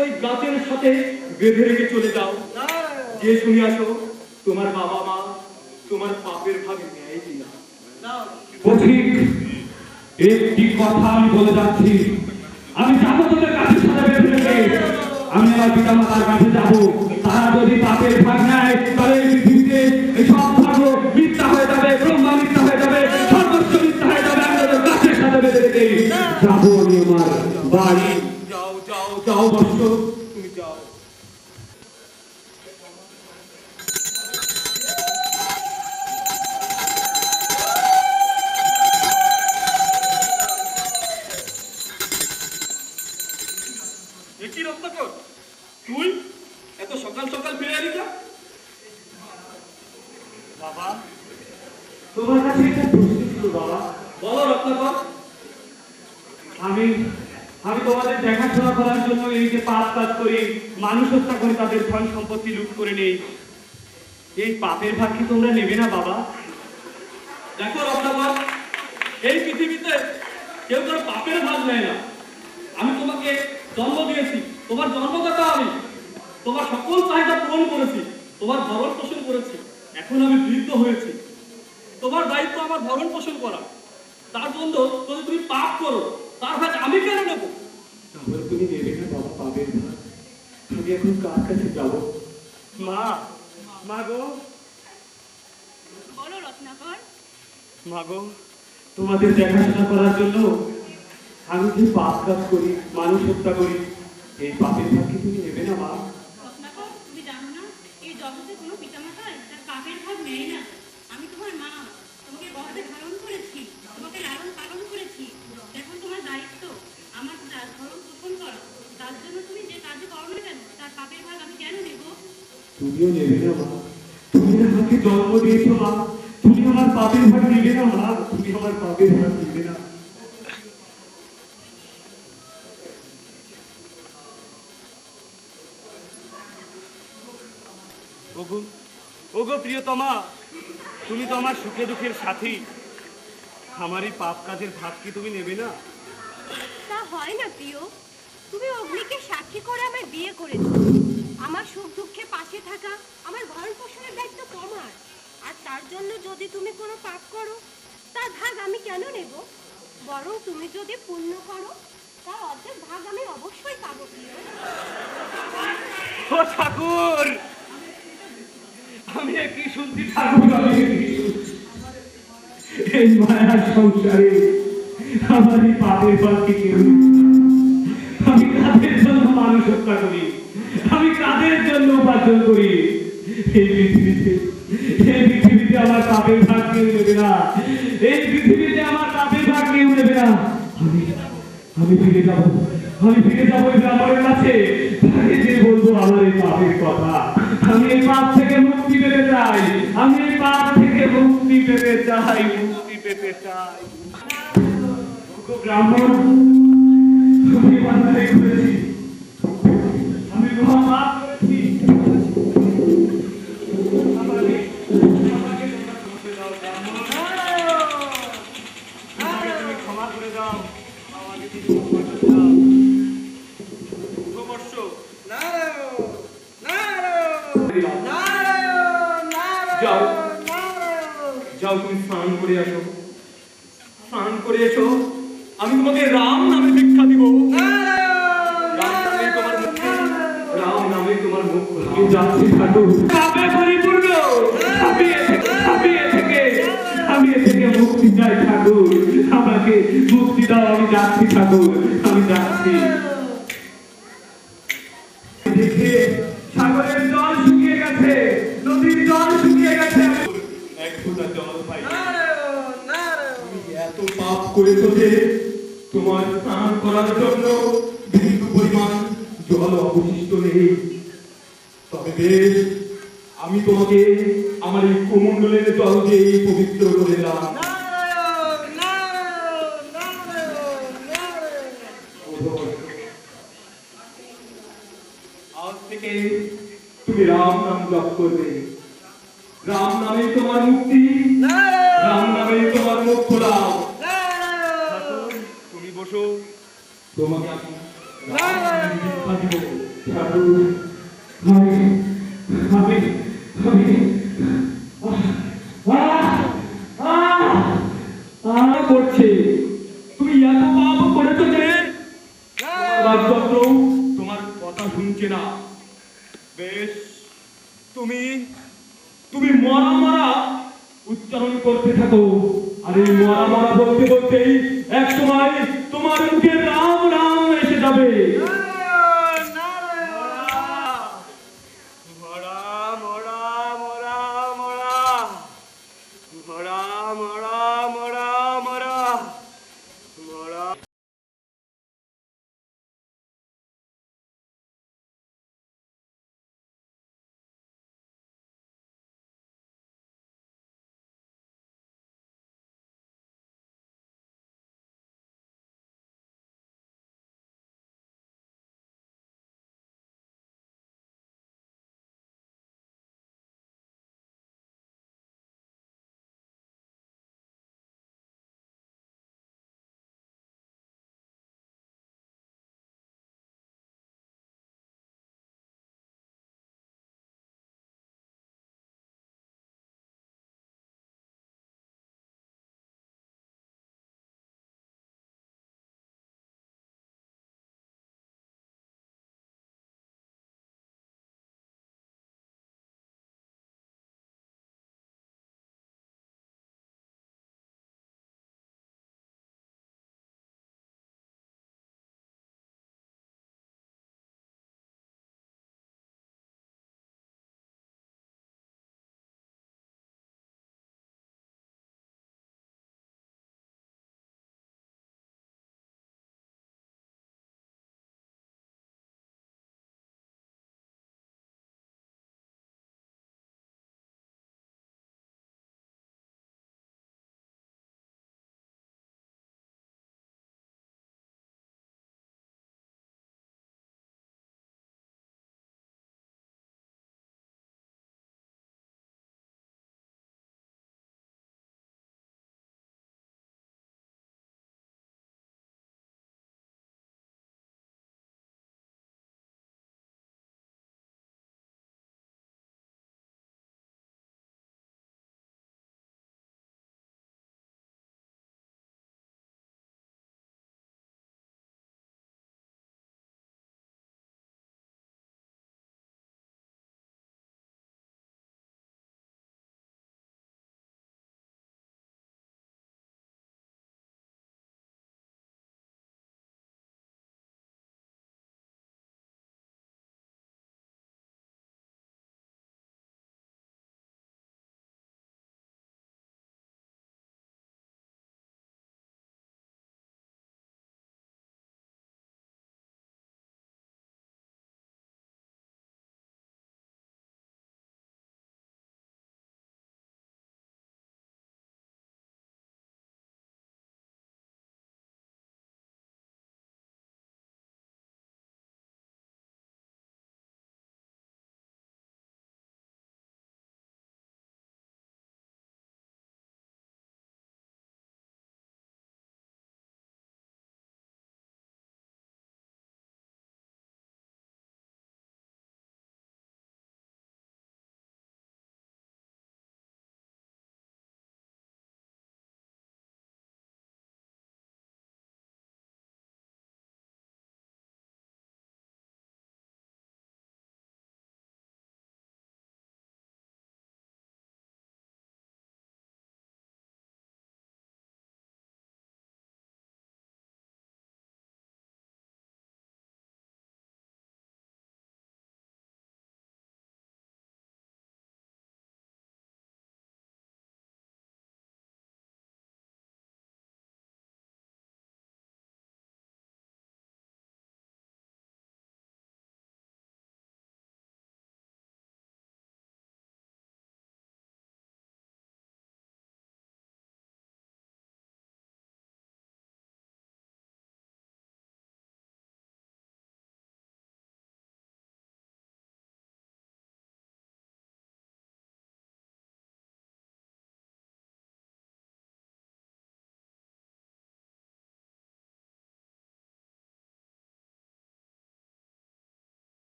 ওই গাছের সাথে বেঁধে রেখে চলে যাও, যে শুনে আসো তোমার বাবা মা তোমার পাপের ভাগ নেয় কিনা। পথিক, একটি কথা আমি বলে যাচ্ছি, আমি যাবো তোদের কাছে সাথে বেঁধে রেখে, আমি আমার পিতা মাতার কাছে যাবো। তারা যদি পাপের ভাগ নেয় তাহলে এই পৃথিবীতে এই সব ধর্ম মিথ্যা হয়ে যাবে, ব্রহ্মা মিথ্যা হয়ে যাবে, সর্বস্ব মিথ্যা হয়ে যাবে। আমি তোদের কাছে বেঁধে রেখে যাবো আমি আমার বাড়ি। যাও যাও যাও বৎস, তুমি যাও। কি রত্নাকর, তুই এত সকাল সকাল ফিরে এলি না? বাবা, তোমার কাছে একটা প্রশ্ন ছিল বাবা। বলো রত্নাকর। আমি তোমাদের দেখাশোনা করার জন্য এই যে পাপ কাজ করি, মানুষ হত্যা করে তাদের ধন সম্পত্তি লুট করে নেই, এই পাপের ভাগ কি তোমরা নেবে না বাবা? দেখো রত্নাকর, এই পৃথিবীতে কেউ কারো পাপের ভাগ নেয় না। আমি তোমাকে জন্ম দিয়েছি, তোমার জন্মদাতা আমি, তোমার সকল চাহিদা পূরণ করেছি, তোমার ভরণ পোষণ করেছি। এখন আমি বৃদ্ধ হয়েছি, তোমার দায়িত্ব আমার ভরণ পোষণ করা। তার জন্য যদি তুমি পাপ করো, তার ভাগ আমি কেন নেব? তাহলে তুমি নেবে না বাবা পাপের ভাগ? আমি এখন কার কাছে যাব? মা, মা গো, বলো রত্নাকর। মা গো, তোমাদের দেখাশোনা করার জন্য আমি যে পাপ কাজ করি, মানুষ হত্যা করি, এই পাপের ভাগ কি তুমি নেবে না মা? রত্নাকর, তুমি জানো না এই জগতে কোনো পিতামাতায় তার পাপের ভাগ নেয় না। আমি তোমার মা, তোমাকে গর্ভে ধারণ করেছি, তোমাকে লালন পালন করেছি। এখন তোমার দায়িত্ব আমার ভরণ পোষণ করা। তার জন্য তুমি যে কাজে করো না কেন, তার পাপের ভাগ আমি কেন নেব? তুমিও নেবে না মা? তুমি আমাকে জন্ম দিয়েছো মা, তুমি আমার পাপের ভাগ নেবে না মা? তুমি আমার পাপের ভাগ নেবে না? ওগো, ওগো প্রিয়তমা, তুমি তো আমার সুখে দুঃখের সাথী। আমার এই পাপ কাজের ভাগ কি তুমি নেবে না? তা হয় না প্রিয়, তুমি অগ্নিকে সাক্ষী করে আমায় বিয়ে করেছো। আমার সুখ দুঃখে পাশে থাকা, আমার ভরণ পোষণের দায়িত্ব তোমার। আর তার জন্য যদি তুমি কোনো পাপ করো, তার ভাগ আমি কেন নেব? বরং তুমি যদি পুণ্য করো, তার অর্ধেক ভাগ আমি অবশ্যই পাবো প্রিয়। ও ঠাকুর, আমি কি শুনছি ঠাকুর, আমি এই মায়ার সংসারে আমার এই পাপের ভাগ কি কেউ? আমি কাদের জন্য মানুষ হত্যা করি? আমি কাদের জন্য উপার্জন করি? এই পৃথিবীতে আমার পাপের ভাগ কেউ নেবে না। এই পৃথিবীতে আমার পাপের ভাগ কেউ নেবে না। আমি ফিরে যাব, আমি ফিরে যাবো এই ব্রাহ্মণের কাছে, তাকে যে বলবো আমার এই পাপের কথা। আমি এই পাপ থেকে মুক্তি পেতে চাই, আমি এই পাপ থেকে মুক্তি পেতে চাই, মুক্তি পেতে চাই। ব্রাহ্মণ, আমি বান্ধারে করেছি, আমি মহা পাপ করেছি। ক্ষমা করে দাও, আমাকে যাও যাও, তুমি স্নান করে আসো, স্নান করে এসো, আমি তোমাকে রাম নামে ভিক্ষা দিব। রাম নামে তোমার মুখ আমি যাচ্ছি ঠাকুর। পাপে পরিপূর্ণ, আমি এ থেকে মুক্তি চাই ঠাকুর, আমাকে মুক্তি দাও, আমি যাচ্ছি ঠাকুর, আমি যাচ্ছি। দেখে সাগরের জল শুকিয়ে গেছে, নদীর জল শুকিয়ে গেছে, এক ফোঁটা জল পাই। তুমি এত পাপ করেছো যে তোমার স্নান করার জন্য বিন্দু পরিমাণ জল অবশিষ্ট নেই। তবে বেশ, আমি তোমাকে আমার এই কুমণ্ডলের জল দিয়ে পবিত্র করে দিলাম। আজ থেকে তুমি রাম নাম জপ করবে, রাম নামে তোমার মুক্তি, রাম নামে তোমার মুখ খোলা। তুমি বসো, তোমাকে আমি শিক্ষা দিব ঠাকুর। আমি করছে, তুমি এত পাপ করেছো যে রাজচন্দ্র তোমার কথা শুনছে না। বেশ, তুমি মরা মরা উচ্চারণ করতে থাকো, আরে মরা মরা বলতে বলতেই এক সময় তোমার মুখে রাম রাম এসে যাবে।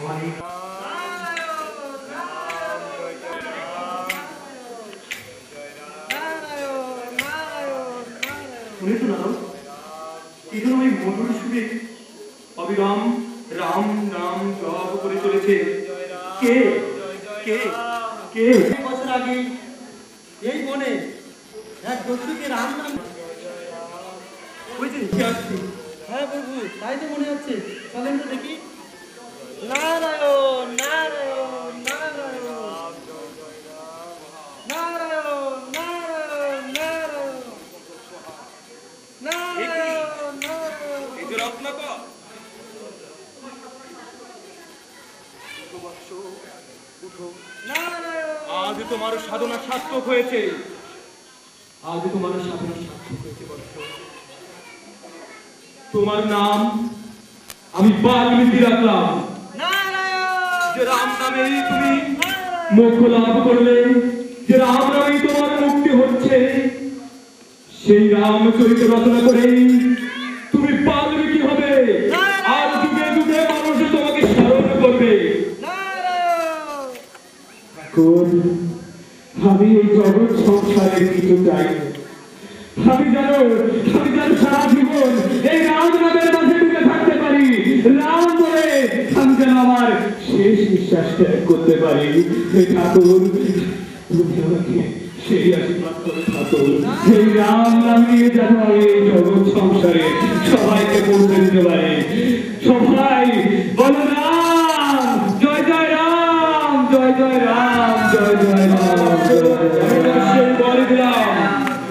অনেক শুনেছো না এই জন্য ওই মধুর সুরে অবিরাম রাম নাম জপ করে চলেছে কে কে কে বছর আগে এই বনে এক দস্যুকে রাম নাম ওই যে কে আসছে হ্যাঁ প্রভু তাই তো মনে হচ্ছে চলেন তো দেখি নারায়ণ নারায়ণ নারায়ণ নারায়ণ নারায়ণ নারায়ণ নারায়ণ নারায়ণ এই যে রত্নাকর আজ তোমার সাধনা সার্থক হয়েছে আজ তোমার সাধনা সার্থক হয়েছে বৎস তোমার নাম আমি বাল্মীকি রাখলাম যে রাম নামেই তুমি মোক্ষ লাভ করলে যে রাম নামেই তোমার মুক্তি হচ্ছে সেই রামচরিত রচনা করেই তুমি বাল্মীকি হবে আর যুগে যুগে মানুষ তোমাকে স্মরণ করবে আমি এই জগৎ সংসারের কিছু চাই না। আমি জানো সারা জীবন এই রাম নামের মাঝে ডুবে থাকতে পারি রাম বলে আমি যেন আমার শেষ নিঃশ্বাস ত্যাগ করতে পারি হে ঠাকুর তুমি আমাকে সেই আশীর্বাদ করে ঠাকুর সেই রাম নাম নিয়ে যেন আমি এই জগৎ সংসারে সবাইকে পৌঁছে দিতে পারি সবাই বলো রাম জয় জয় রাম জয় জয় রাম জয় জয় রাম সেই বলে দিলাম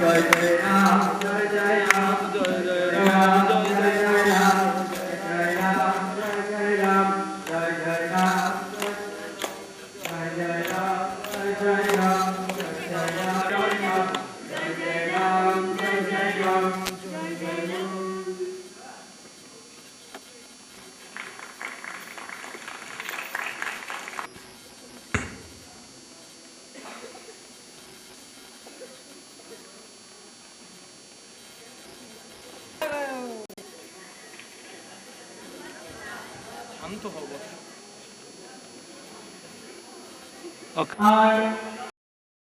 জয় জয় রাম জয় জয় রাম জয় জয় রাম জয় জয় রাম জয় জয় রাম জয় জয় রাম জয় জয় রাম জয় জয় রাম জয় জয় রাম জয় জয় রাম জয় জয় রাম জয় জয় রাম জয় জয় রাম ওকে আর